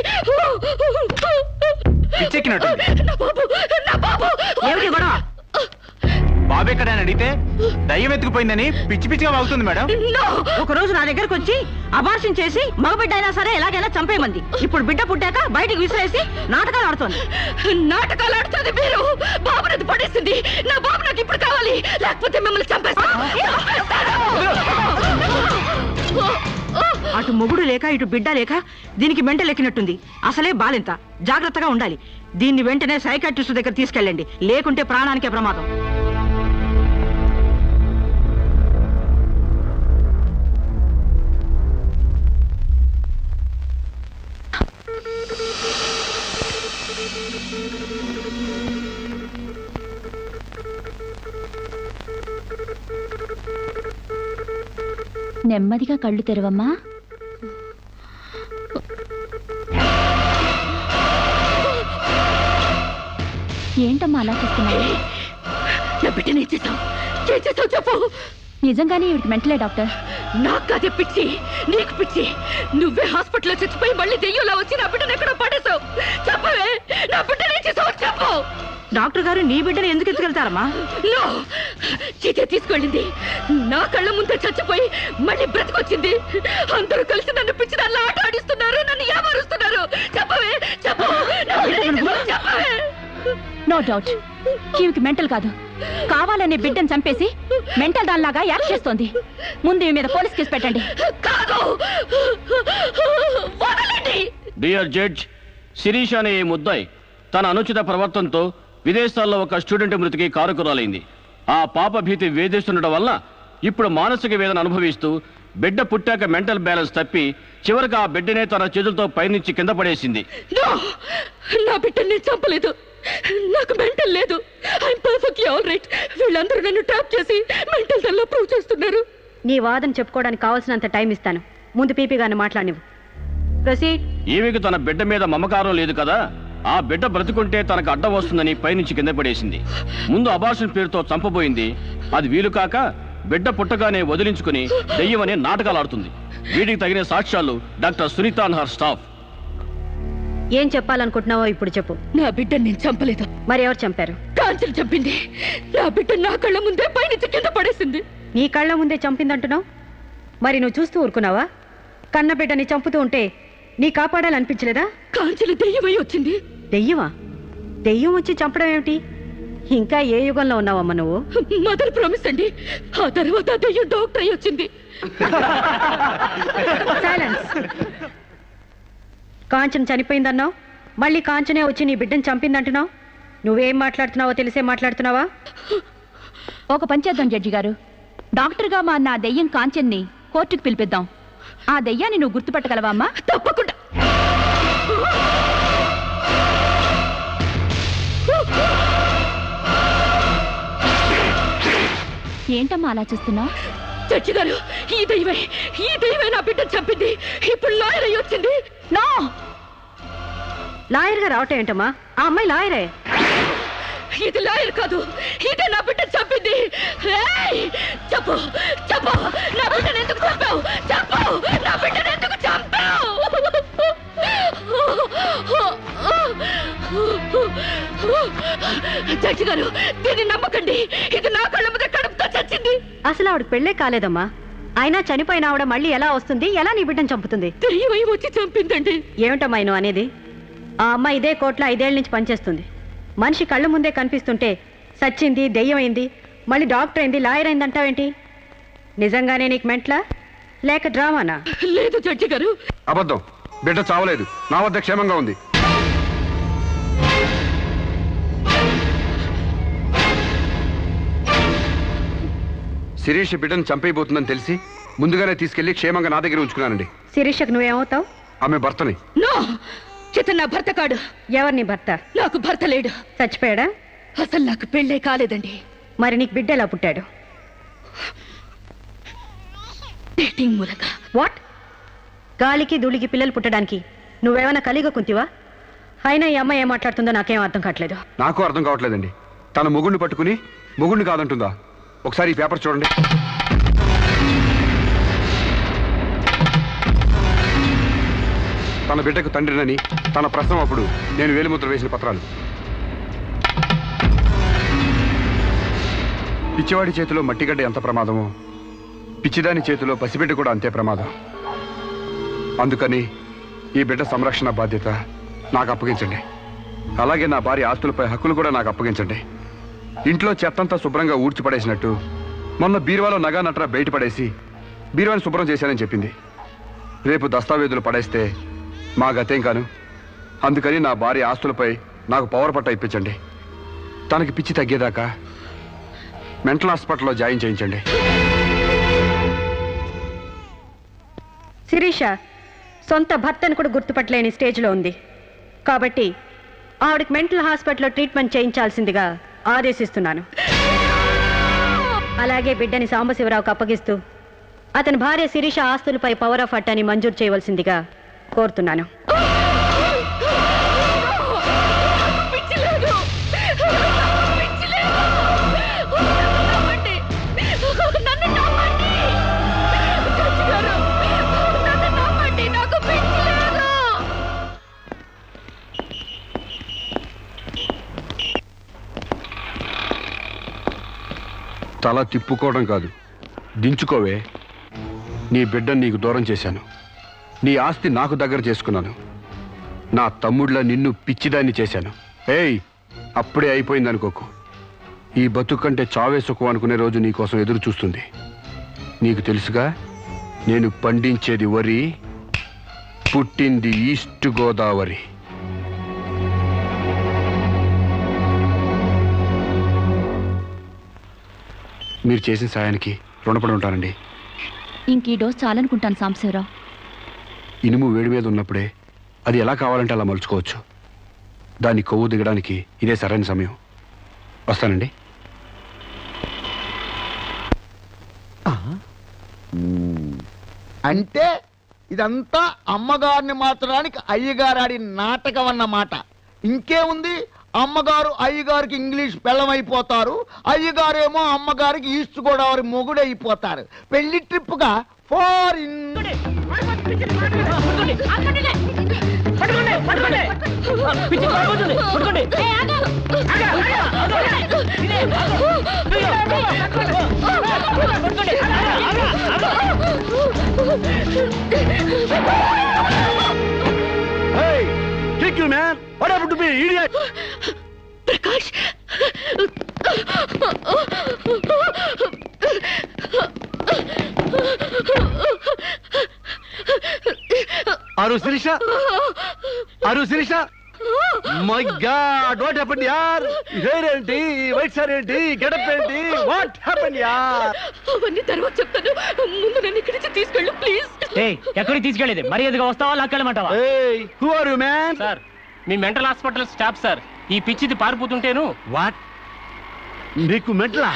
నా బాబు ఏమిటి గొడవ? బాబు ఎక్కడని అడిగితే దయ్యం ఎత్తుకుపోయిందని పిచ్చి పిచ్చిగా వాగుతుంది మేడం. ఒక రోజు నా దగ్గరకు వచ్చి అబార్షన్ చేసి మగబిడ్డ అయినా సరే ఎలాగైనా చంపేయమంది. ఇప్పుడు బిడ్డ పుట్టాక బయటికి విసిరేసి నాటకాలు ఆడుతోంది. నాటకాలు ఆడుతుంది మీరు. బాబునది పడేసింది. నా బాబు నాకు ఇప్పుడు కావాలి, లేకపోతే మిమ్మల్ని చంపేస్తాను. అటు మొగుడు లేక ఇటు బిడ్డ లేక దీనికి మెంటల్ ఎక్కినట్టుంది. అసలే బాలింత, జాగ్రత్తగా ఉండాలి. దీన్ని వెంటనే సైకాట్రిస్ట్ దగ్గర తీసుకెళ్ళండి, లేకుంటే ప్రాణానికే ప్రమాదం. నెమ్మదిగా కళ్ళు తెరవమ్మా. ఏంటమ్మా అలా చూస్తున్నావు? నా బిడ్డని ఏం చేసావు చెప్పు. నిజంగానే ఇవిడికి మెంటలే డాక్టర్. నాకు అదే పిచ్చి, నీకు పిచ్చి. నువ్వే హాస్పిటల్లో చచ్చిపోయి మళ్ళీ దెయ్యంలో వచ్చి నా బిడ్డను ఎక్కడో పడేసావు. చెప్పవే, నా బిడ్డని ఏం చేసావు చెప్పు. డాక్టర్ గారు నీ బిడ్డను ఎందుకు ఎత్తుకెళ్తారమ్మా? చీతే తీసుకెళ్ళింది. నా కళ్ళ ముందే చచ్చిపోయి మళ్ళీ బ్రతికొచ్చింది. అందరూ కలిసి నన్ను పిచ్చి దానిలో ఆట ఆడిస్తున్నారు, నన్ను ఏమారుస్తున్నారు. చెప్పవే చెప్పు. నో డౌట్, ఈవికి మెంటల్ కాదు, కావాలనే బిడ్డను చంపేసి మెంటల్ దానిలాగా యాక్ట్ చేస్తోంది. ముందు ఈ మీద పోలీస్ కేసు పెట్టండి. డియర్ జడ్జ్, శిరీష్ అనే ఈ ముద్దాయి తన అనుచిత ప్రవర్తనతో విదేశాల్లో ఒక స్టూడెంట్ మృతికి కారకురాలైంది. ఆ పాప భీతి వేధిస్తుండటం వల్ల ఇప్పుడు మానసిక వేదన అనుభవిస్తూ బిడ్డ పుట్టాక మెంటల్ బ్యాలెన్స్ తప్పి చివరికి ఆ బిడ్డనే తన చేతులతో పైనుంచి కింద పడేసింది. నా బిడ్డని నేను చంపలేదు. నాకు మెంటల్ లేదు. I'm perfectly all right. వీళ్ళందరూ నన్ను ట్రాప్ చేసి మెంటల్ దానిలో ప్రూవ్ చేస్తున్నారు. నీ వాదన చెప్పుకోవడానికి కావాల్సినంత టైం ఇస్తాను. ముందు పీపీ గారిని మాట్లాడినివ్వు. ప్రొసీడ్. ఈమెకు తన బిడ్డ మీద మమకారం లేదు కదా, ఆ బిడ్డ బ్రతుకుంటే తనకు అడ్డం వస్తుందని పైనుంచి కింద పడేసింది. ముందు అబార్షన్ పేరుతో చంపబోయింది. అది వీలు కాక బిడ్డ పుట్టగానే వదిలించుకుని దెయ్యమనే నాటకాలు ఆడుతుంది. వీటికి తగిన సాక్ష్యాలు doctor Sunitha and her staff. ఏం చెప్పాలనుకుంటున్నావో ఇప్పుడు చెప్పు. నా బిడ్డని నేను చంపలేదు. మరి ఎవరు చంపారు? కాంచెలు చంపింది. నా బిడ్డ నా కళ్ళ ముందే పైనుంచి కింద పడేసింది. నీ కళ్ళ ముందే చంపిందంటున్నావు, మరి నువ్వు చూస్తూ ఊరుకున్నావా? కన్న బిడ్డని చంపుతూ ఉంటే నీ కాపాడాలనిపించలేదా? కాంచెలు దెయ్యమై వచ్చింది. దెయ్యమా? దెయ్యం వచ్చి చంపడం ఏమిటి? ఇంకా ఏ యుగంలో ఉన్నావమ్మా నువ్వు? మదర్ ప్రామిస్ అండి. ఆ తర్వాత దెయ్యం డాక్టర్ అయి వచ్చింది. సైలెన్స్. కాంచన చనిపోయిందన్నావు, మళ్ళీ కాంచనే వచ్చి నీ బిడ్డను చంపిందంటున్నావు. నువ్వేం మాట్లాడుతున్నావో తెలిసే మాట్లాడుతున్నావా? ఒక పని చేద్దాం జడ్జి గారు. డాక్టర్గా మా నా దెయ్యం కాంచెన్ని కోర్టుకు పిలిపిద్దాం. ఆ దెయ్యాన్ని నువ్వు గుర్తుపట్టగలవా అమ్మా? తప్పకుండా. ఏంటమ్మా అలా చూస్తున్నావు? జడ్జి గారు, ఈ దైవే నా బిడ్డను చంపింది. ఇప్పుడు లాయర్ అయ్యి వచ్చింది. నో, లాయర్గా రావటం ఏంటమ్మా? ఆ అమ్మాయి లాయరే. ఇది లాయర్ కాదు, ఇదే నా బిడ్డను చంపింది. చెప్పు చెప్పు, నా బిడ్డను ఎందుకు చంపావు? చెప్పు, నా బిడ్డను ఎందుకు చంపావు? జడ్జి గారు, దీన్ని నమ్మకండి. ఇది నా కళ్ళ మీద కడుపుతో చచ్చింది. అసలు ఆవిడ పెళ్ళే కాలేదమ్మా. అయినా చనిపోయిన ఆవిడ మళ్ళీ ఎలా వస్తుంది? ఎలా నీ బిడ్డను చంపుతుంది? దెయ్యమై వచ్చి చంపిందండి. ఏమిటమ్మా నువ్వు అనేది? ఆ అమ్మాయి ఇదే కోర్టులో 5 ఏళ్ల నుంచి పనిచేస్తుంది. మనిషి కళ్ళ ముందే కనిపిస్తుంటే సచ్చింది, దెయ్యమైంది, మళ్ళీ డాక్టర్ అయింది, లాయర్ అయింది అంటావేంటి? నిజంగానే నీకు మెంట్లా లేక డ్రామానా? లేదు జడ్జి గారు, అబద్ధం. బిడ్డ చావలేదు, నా వద్ద క్షేమంగా ఉంది. శిరీష్ బిడ్డను చంపైపోతుందని తెలిసి ముందుగానే తీసుకెళ్లి క్షేమంగా నా దగ్గర ఉంచుకున్నానండి. శిరీషకు నువ్వేమవుతావు? ఆమె భర్తని. ఇతను నా భర్త కాడు. ఎవరు నీ భర్త? నాకు భర్త లేడు. చచ్చిపోయాడా? అసలు నాకు పెళ్ళే కాలేదండి. మరి నీకు బిడ్డ ఎలా పుట్టాడు? డేటింగ్ మూలంగా. వాట్? గాలికి ధూళికి పిల్లలు పుట్టడానికి నువ్వేమైనా కలిగ కుంతివా? అయినా ఈ అమ్మాయి ఏం మాట్లాడుతుందో నాకేం అర్థం కావట్లేదు. నాకు అర్థం కావట్లేదండి. తన మొగుడిని పట్టుకుని మొగుడిని కాదంటుందా? ఒకసారి ఈ పేపర్ చూడండి. తన బిడ్డకు తండ్రినని తన ప్రశ్న అప్పుడు నేను వేలిముద్ర వేసిన పత్రాలు. పిచ్చివాడి చేతిలో మట్టిగడ్డ ఎంత ప్రమాదమో పిచ్చిదాని చేతిలో పసిబిడ్డ కూడా అంతే ప్రమాదం. అందుకని ఈ బిడ్డ సంరక్షణ బాధ్యత నాకు అప్పగించండి. అలాగే నా భార్య ఆస్తులపై హక్కులు కూడా నాకు అప్పగించండి. ఇంట్లో చెత్తంతా శుభ్రంగా ఊడ్చిపడేసినట్టు మొన్న బీరువాలో నగా నట్రా బయట పడేసి బీరువాని శుభ్రం చేశానని చెప్పింది. రేపు దస్తావేజులు పడేస్తే మా గతేం కాను. అందుకని నా భార్య ఆస్తులపై నాకు పవర్ పట్ట ఇప్పించండి. తనకి పిచ్చి తగ్గేదాకా మెంటల్ హాస్పిటల్లో జాయిన్ చేయించండి. శిరీష సొంత భర్తను కూడా గుర్తుపట్టలేని స్టేజ్లో ఉంది. కాబట్టి ఆవిడకి మెంటల్ హాస్పిటల్లో ట్రీట్మెంట్ చేయించాల్సిందిగా ఆదేశిస్తున్నాను. అలాగే బిడ్డని సాంబశివరావుకు అప్పగిస్తూ అతని భార్య శిరీష ఆస్తులపై పవర్ ఆఫ్ అటార్నీ మంజూరు చేయవలసిందిగా కోరుతున్నాను. తల తిప్పుకోవడం కాదు, దించుకోవే. నీ బిడ్డను నీకు దూరం చేశాను. నీ ఆస్తి నాకు దగ్గర చేసుకున్నాను. నా తమ్ముళ్ళ నిన్ను పిచ్చిదాన్ని చేశాను. ఏయ్, అప్పుడే అయిపోయిందనుకోకు. ఈ బతుకంటే చావే సుఖం అనుకునే రోజు నీకోసం ఎదురు చూస్తుంది. నీకు తెలుసుగా, నేను పండించేది వరి, పుట్టింది ఈస్ట్ గోదావరి. మీరు చేసిన సాయానికి రుణపడి ఉంటానండి. ఇంక ఈ డోస్ చాలనుకుంటాను సాంబశివరావు. ఇనుము వేడి మీద ఉన్నప్పుడే అది ఎలా కావాలంటే అలా మలుచుకోవచ్చు. దాన్ని కొవ్వు దిగడానికి ఇదే సరైన సమయం. వస్తానండి. అంటే ఇదంతా అమ్మగారిని మార్చడానికి అయ్యగారు ఆడి నాటకం అన్నమాట. ఇంకేముంది, అమ్మగారు అయ్యగారికి ఇంగ్లీష్ పెళ్ళమైపోతారు, అయ్యగారేమో అమ్మగారికి ఈస్ట్ గోదావరి మొగుడైపోతారు. పెళ్లి ట్రిప్ గా foreign. Kick you, man! What happened to me, idiot? Prakash Aru Sirisha? Aru Sirisha? My God, what happened, yaar? Hair enti, white hair enti, get up enti, what happened, yaar? అవన్నీ తర్వాత చెప్తాను. ముందు నన్ను ఇక్కడి నుంచి తీసుకెళ్ళు ప్లీజ్. ఎక్కడికి తీసుకెళ్ళేది? మర్యాదగా వస్తావా లాక్కెళ్ళమంటావా? Who are you, man? Sir me mental hospital staff sir. ఈ పిచ్చిది పారిపోతుంటేను. What? నీకు మెంటలా?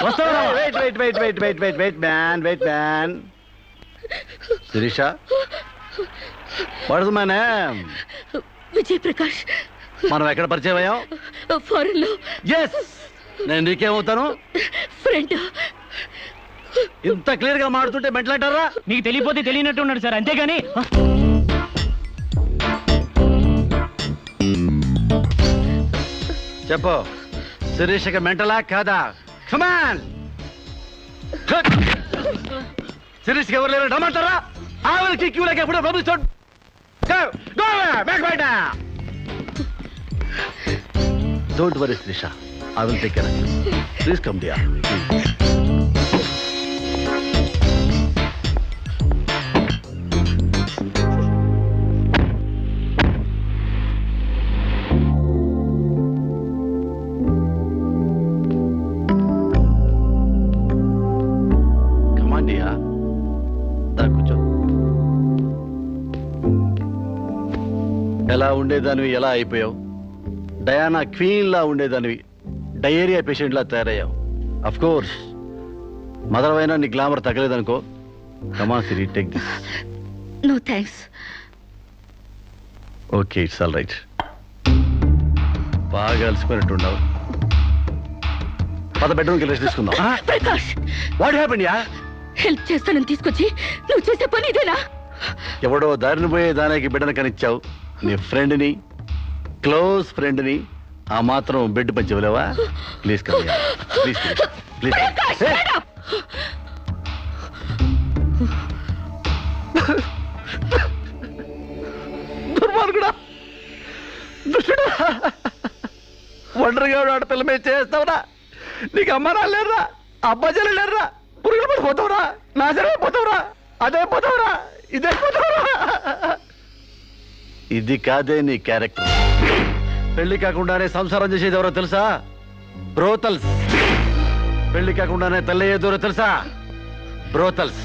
వస్తావా? Wait, man. Sirisha? What is my name? Vijay Prakash. మనం ఎక్కడ పరిచయం అయ్యాం? ఫారెన్ లో. ఎస్, నేను నీకేమవుతాను? ఫ్రెండ్. ఇంత క్లియర్ గా మాడుతుంటే మెంటల్ అంటారా? నీకు తెలియపోతే తెలియనట్టు ఉన్నాడు సార్, అంతేగాని. చెప్పు, శిరీషకి మెంటలా కాదా? కమాన్. శిరీష్కి ఎవరు లేరు రమ్మంటారా? I will kick you like a foot of rubble stone. Go away, back right now. Don't worry, Sirisha. I will take care of you. Please come, dear. Please. Come on, dear. కూర్చో. ఎలా ఉండేదానివి ఎలా అయిపోయావు? Diana queen లా ఉండేదానివి diarrhoea patient లా తయారయ్యావు. Of course mother అయినా నీ గ్లామర్ తగ్గలేదనుకో. Come on Siri, take this. No thanks. Okay, it's all right. బాగా అలసిపోయినట్టున్నావు. పద బెడ్రూమ్కి రెస్ట్ తీసుకుందాం. Prakash, what happened ya? Help చేస్తానని తీసుకొచ్చి నువ్వు చేసే పని ఇదేనా? ఎవడో దారిని పోయే దానికి బిడ్డను కనిచ్చావు. నీ ఫ్రెండ్ని, క్లోజ్ ఫ్రెండ్ని ఆ మాత్రం బెడ్ పంచి ఇవ్వలేవా? Please come, please please. దుర్మార్గుడా, దుష్టుడా, ఒంటరిగా ఆడపిల్ల మీద చేస్తావురా? నీకు అమ్మ రాలేరురా, అబ్బా చెల్లెలేరురా, పురుగులు పడిపోతావురా, నాశనమైపోతావురా, అదే పోతావురా, ఇదే పోతావురా. ఇది కాదే నీ క్యారెక్టర్. పెళ్లి కాకుండానే సంసారం చేసేది ఎవరో తెలుసా? బ్రోతల్స్. పెళ్లి కాకుండానే తల్లయ్యేదెవరో తెలుసా? Brothels.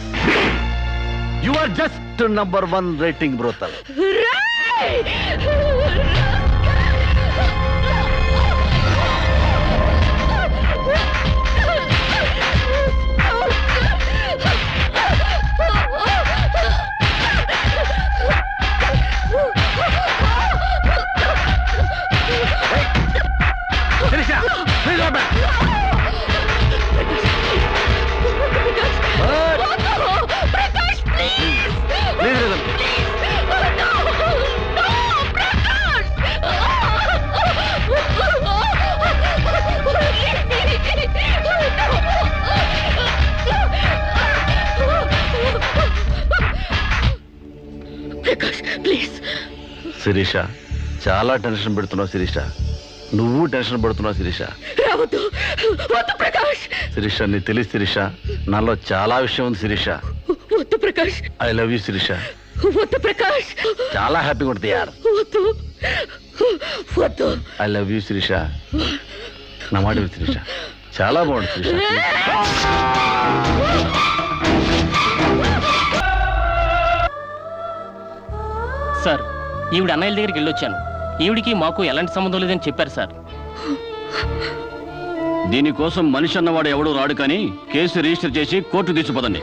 You are just number 1 rating brothel. Sirisha, చాలా టెన్షన్ పెడుతున్నావు శిరీష. నువ్వు టెన్షన్ పడుతున్నావు శిరీష. శిరీష, నీ తెలియదు శిరీష, నాలో చాలా విషయం ఉంది Sirisha. I love you Sirisha. చాలా హ్యాపీగా ఉంటుంది యార్. I love you Sirisha. నా మాట విను శిరీష, చాలా బాగుంది శిరీష. సార్, ఈవిడ అన్నయ్యల దగ్గరికి వెళ్ళొచ్చాను. ఈవిడికి మాకు ఎలాంటి సంబంధం లేదని చెప్పారు సార్. దీనికోసం మనిషి అన్నవాడు ఎవడో రాడు, కానీ కేసు రిజిస్టర్ చేసి కోర్టు తీసుకుపోదండి.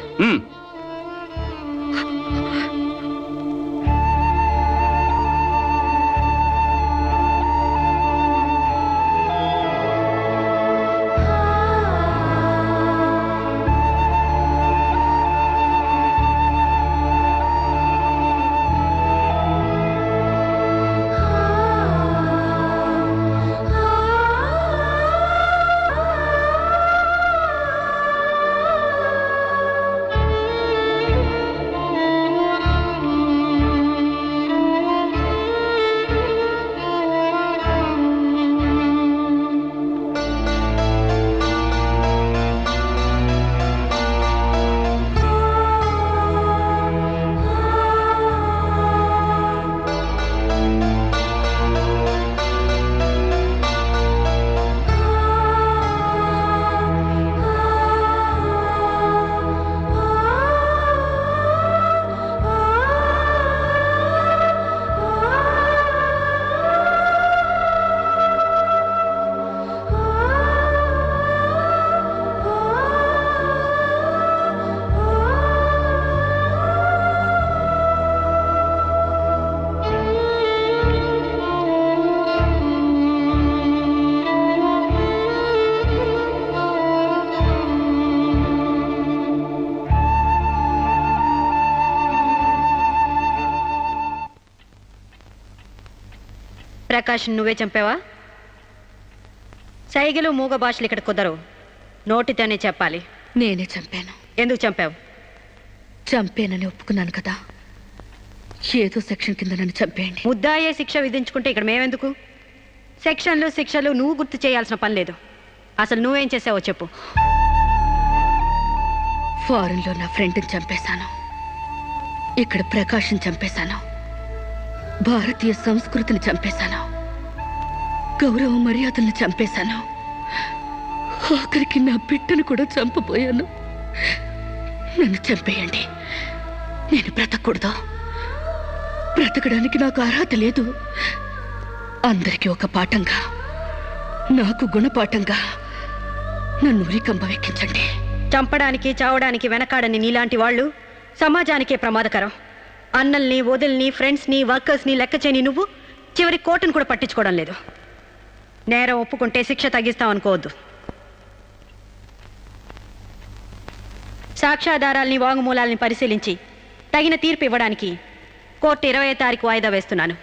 ప్రకాష్ నువ్వే చంపావా? సైగలు మూగ భాషలు ఇక్కడ కుదరవు, నోటితోనే చెప్పాలి. నేనే చంపాను. ఎందుకు చంపావు? చంపేనని ఒప్పుకున్నాను కదా, ఏదో సెక్షన్ కింద నన్ను చంపేయండి. ముద్దాయే శిక్ష విధించుకుంటే ఇక్కడ మేమెందుకు? సెక్షన్లు శిక్షలు నువ్వు గుర్తు చేయాల్సిన పని లేదు. అసలు నువ్వేం చేసావో చెప్పు. ఫారెన్లో నా ఫ్రెండ్ని చంపేశాను, ఇక్కడ ప్రకాశం చంపేశాను, భారతీయ సంస్కృతిని చంపేశాను, గౌరవ మర్యాదల్ని చంపేశాను, ఆఖరికి నా బిడ్డను కూడా చంపబోయాను. నన్ను చంపేయండి, నేను బ్రతకూడదు. బ్రతకడానికి నాకు అర్హత లేదు. అందరికీ ఒక పాఠంగా, నాకు గుణపాఠంగా నన్ను ఉరికంబ ఎక్కించండి. చంపడానికి చావడానికి వెనకాడని నీలాంటి వాళ్ళు సమాజానికే ప్రమాదకరం. అన్నల్ని, వదిల్ని, ఫ్రెండ్స్ని, వర్కర్స్ని లెక్క చేయని నువ్వు చివరి కోర్టును కూడా పట్టించుకోవడం లేదు. నేరం ఒప్పుకుంటే శిక్ష తగ్గిస్తామనుకోవద్దు. సాక్ష్యాధారాల్ని, వాంగ్మూలాల్ని పరిశీలించి తగిన తీర్పు ఇవ్వడానికి కోర్టు 20వ తారీఖు వాయిదా వేస్తున్నాను.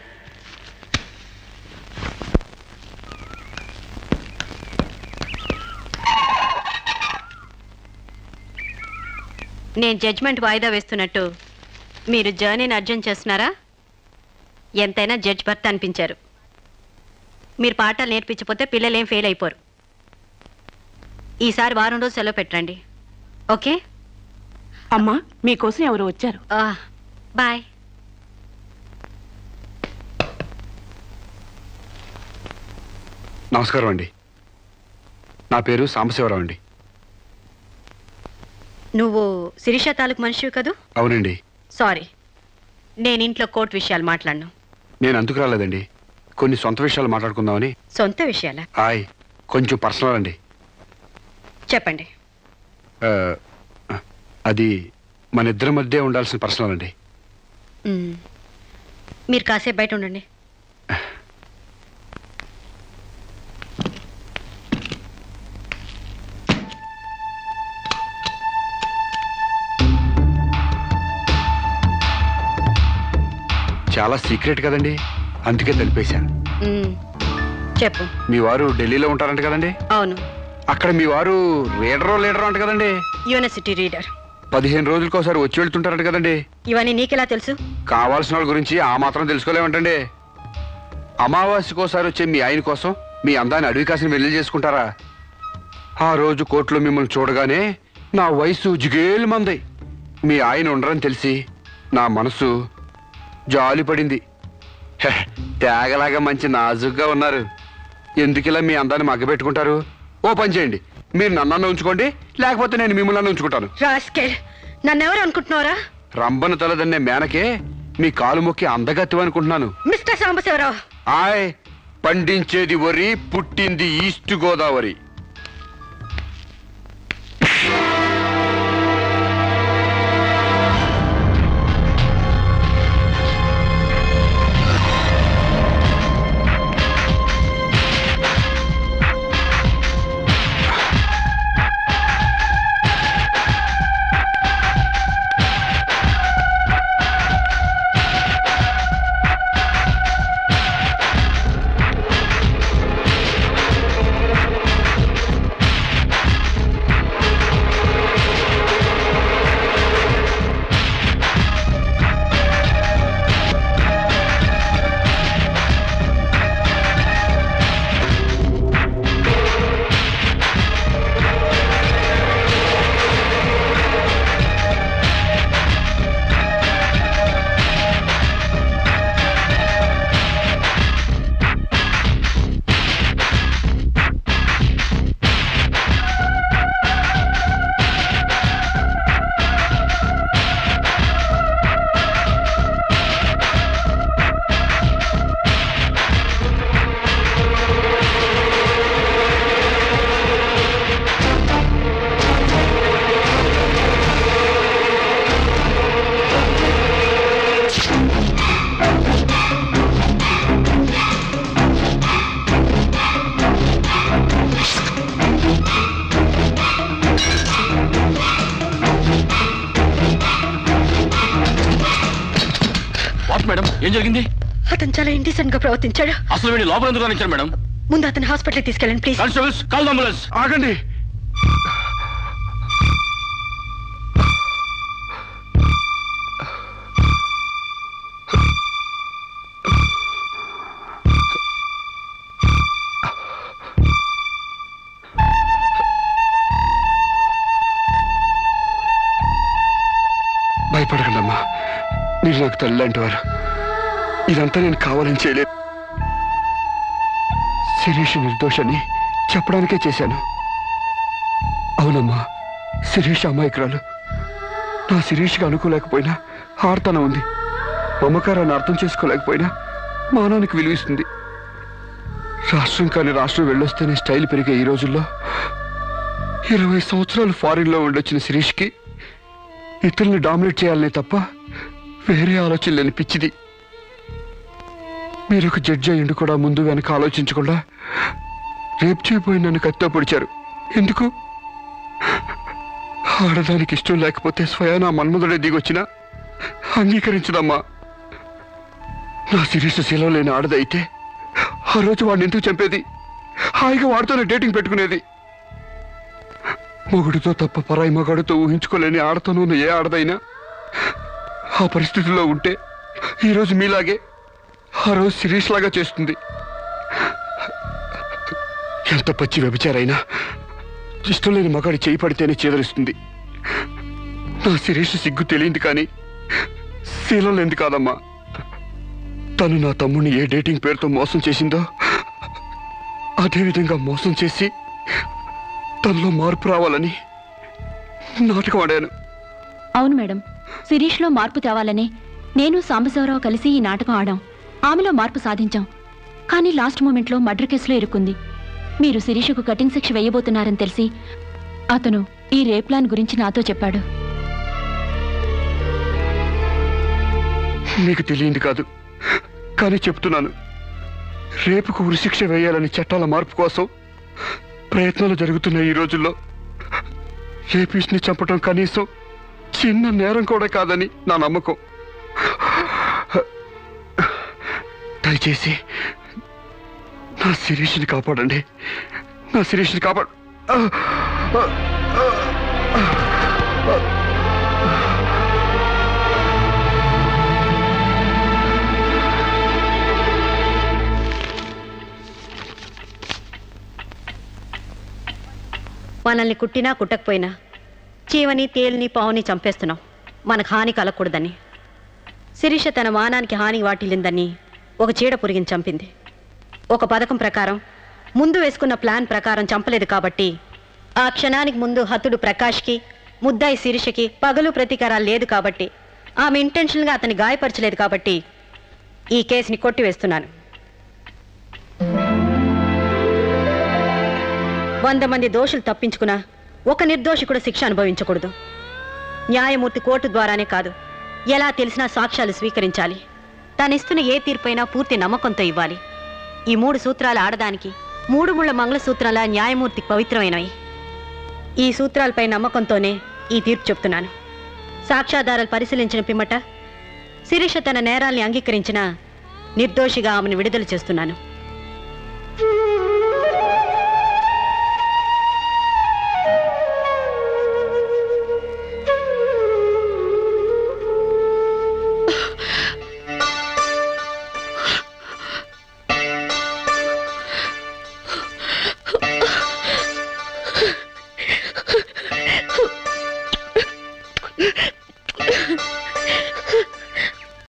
నేను జడ్జ్మెంట్ వాయిదా వేస్తున్నట్టు మీరు జర్నీని అర్జెంట్ చేస్తున్నారా? ఎంతైనా జడ్జ్ భర్త అనిపించారు. మీరు పాఠాలు నేర్పించకపోతే పిల్లలేం ఫెయిల్ అయిపోరు. ఈసారి వారం రోజు సెలవు పెట్టండి, ఓకే? అమ్మా, మీకోసం ఎవరు వచ్చారు. బాయ్. నమస్కారం అండి, నా పేరు సాంబశివరావు అండి. నువ్వు శిరీష తాలూకు మనిషివి కదూ? అవునండి. సారీ, నేను ఇంట్లో కోర్టు విషయాలు మాట్లాడను. నేను అందుకు రాలేదండి, కొన్ని సొంత విషయాలు మాట్లాడుకుందామని. సొంత విషయాలా? హాయ్, కొంచెం పర్సనల్ అండి. చెప్పండి. అది మన ఇద్దరి మధ్య ఉండాల్సిన పర్సనల్ అండి. మీరు కాసేపు బయట ఉండండి. చాలా సీక్రెట్ కదండి, అందుకే తెలిపేశాను. చెప్పు. మీ వారు ఢిల్లీలో ఉంటారంట కదండి? అవును. అక్కడ మీ వారు లీడరో అంట కదండి? University reader. 15 రోజులకోసారి వచ్చి వెళ్తుంటారంట కదండి? ఇవన్నీ నీకెలా తెలుసు? కావాల్సిన వాళ్ళ గురించి ఆ మాత్రం తెలుసుకోలేమంటండి. అమావాస్యకోసారి వచ్చే మీ ఆయన కోసం మీ అందాన్ని అడవి కాసిన వెళ్ళి చేసుకుంటారా? ఆ రోజు కోర్టులో మిమ్మల్ని చూడగానే నా వయసు జిగేలు మంది. మీ ఆయన ఉండరని తెలిసి నా మనసు జాలి పడింది. తేగలాగా మంచి నాజుగ్గా ఉన్నారు. ఎందుకిలా మీ అందాన్ని మగ్గబెట్టుకుంటారు? ఓ పని చేయండి, మీరు నన్ను ఉంచుకోండి, లేకపోతే నేను మిమ్మల్ని ఉంచుకుంటాను. నన్నెవరు అనుకుంటున్నారా? రంబను తలదన్నే మేనకే మీ కాలు మొక్కి అందగత్తి అనుకుంటున్నాను. మిస్టర్ సాంబశివరావు. ఆయ్, పండించేది వరి, పుట్టింది ఈస్ట్ గోదావరి. మేడం, ఏం జరిగింది? అతను చాలా ఇండిసెంట్ గా ప్రవర్తించాడు. అసలు వీడి లోపల ఎందుకు రానిచ్చారు మేడం? ముందు అతను హాస్పిటల్కి తీసుకెళ్ళండి please. Constables call the ambulance. ఆగండి. భయపడకండమ్మా, మీరు నాకు తల్లి లాంటి వారు. ఇదంతా నేను కావాలని చేయలేదు. శిరీష్ నిర్దోషని చెప్పడానికే చేశాను. అవునమ్మా, శిరీష్ అమాయకురాలు. నా శిరీష్కి అనుకోలేకపోయినా ఆర్తన ఉంది. మమకారాన్ని అర్థం చేసుకోలేకపోయినా మానానికి విలువిస్తుంది. రాష్ట్రం కాని రాష్ట్రం వెళ్ళొస్తేనే స్టైల్ పెరిగే ఈ రోజుల్లో 20 సంవత్సరాలు ఫారిన్లో ఉండొచ్చిన శిరీష్కి ఇతరుల్ని డామినేట్ చేయాలనే తప్ప వేరే ఆలోచన లేని పిచ్చిది. మీరు ఒక జడ్జి అయ్యిండు కూడా ముందు వెనక ఆలోచించకుండా రేపు చేయబోయి నన్ను కత్తితో పొడిచారు. ఎందుకు? ఆడదానికి ఇష్టం లేకపోతే స్వయానా మన్మధుడే దిగొచ్చినా అంగీకరించదమ్మా. నా శిరీష్ శీలం లేని ఆడదైతే ఆ రోజు వాడిని ఎందుకు చంపేది? హాయిగా వాడితోనే డేటింగ్ పెట్టుకునేది. మొగుడితో తప్ప పరాయి మగాడితో ఊహించుకోలేని ఆడతోనూ ఏ ఆడదైనా ఆ పరిస్థితుల్లో ఉంటే ఈరోజు మీలాగే ఆ రోజు శిరీష్ లాగా చేస్తుంది. ఎంత పచ్చి వ్యభిచారైనా ఇష్టం లేని మగాడి చేయి పడితేనే చేదరిస్తుంది. నా శిరీష్ సిగ్గు తెలియంది కానీ శీలం లేనిది కాదమ్మా. తను నా తమ్ముడిని ఏ డేటింగ్ పేరుతో మోసం చేసిందో అదేవిధంగా మోసం చేసి తనలో మార్పు రావాలని నాటకం ఆడాను. అవును మేడం, శిరీష్లో మార్పు తేవాలని నేను సాంబశివరావు కలిసి ఈ నాటకం ఆడాం. ఆమెలో మార్పు సాధించాం. కానీ లాస్ట్ మూమెంట్లో మర్డర్ కేసులో ఇరుక్కుంది. మీరు శిరీషకు కటింగ్ శిక్ష వేయబోతున్నారని తెలిసి అతను ఈ రేప్ ప్లాన్ గురించి నాతో చెప్పాడు. మీకు తెలియంది కాదు కానీ చెప్తున్నాను. రేపుకు ఉరిశిక్ష వేయాలని చట్టాల మార్పు కోసం ప్రయత్నాలు జరుగుతున్న ఈ రోజుల్లో రేపిస్ట్ని చంపటం కనీసం చిన్న నేరం కూడా కాదని నా నమ్మకం. దయచేసి నా శిరీష్ని కాపాడండి. నా శిరీష్ని కాపాడు. మనల్ని కుట్టినా కుట్టకపోయినా చీవని తేలిని పావుని చంపేస్తున్నాం మనకు హాని కలగకూడదని. శిరీష తన మానానికి హాని వాటిల్లిందని ఒక చీడ పురిగిని చంపింది. ఒక పథకం ప్రకారం ముందు వేసుకున్న ప్లాన్ ప్రకారం చంపలేదు కాబట్టి ఆ క్షణానికి ముందు హతుడు ప్రకాష్కి ముద్దాయి శిరీషకి పగలు ప్రతీకారాలు లేదు కాబట్టి ఆమె ఇంటెన్షన్గా అతన్ని గాయపరచలేదు కాబట్టి ఈ కేసుని కొట్టివేస్తున్నాను. 100 మంది దోషులు తప్పించుకున్నా ఒక నిర్దోషి కూడా శిక్ష అనుభవించకూడదు. న్యాయమూర్తి కోర్టు ద్వారానే కాదు, ఎలా తెలిసినా సాక్ష్యాలు స్వీకరించాలి. తనిస్తున్న ఏ తీర్పైనా పూర్తి నమ్మకంతో ఇవ్వాలి. ఈ 3 సూత్రాలు ఆడదానికి 3 ముళ్ళ మంగళసూత్రాల న్యాయమూర్తికి పవిత్రమైనవి. ఈ సూత్రాలపై నమ్మకంతోనే ఈ తీర్పు చెప్తున్నాను. సాక్ష్యాధారాలు పరిశీలించిన పిమ్మట శిరీష తన నేరాల్ని అంగీకరించిన నిర్దోషిగా ఆమెను విడుదల చేస్తున్నాను.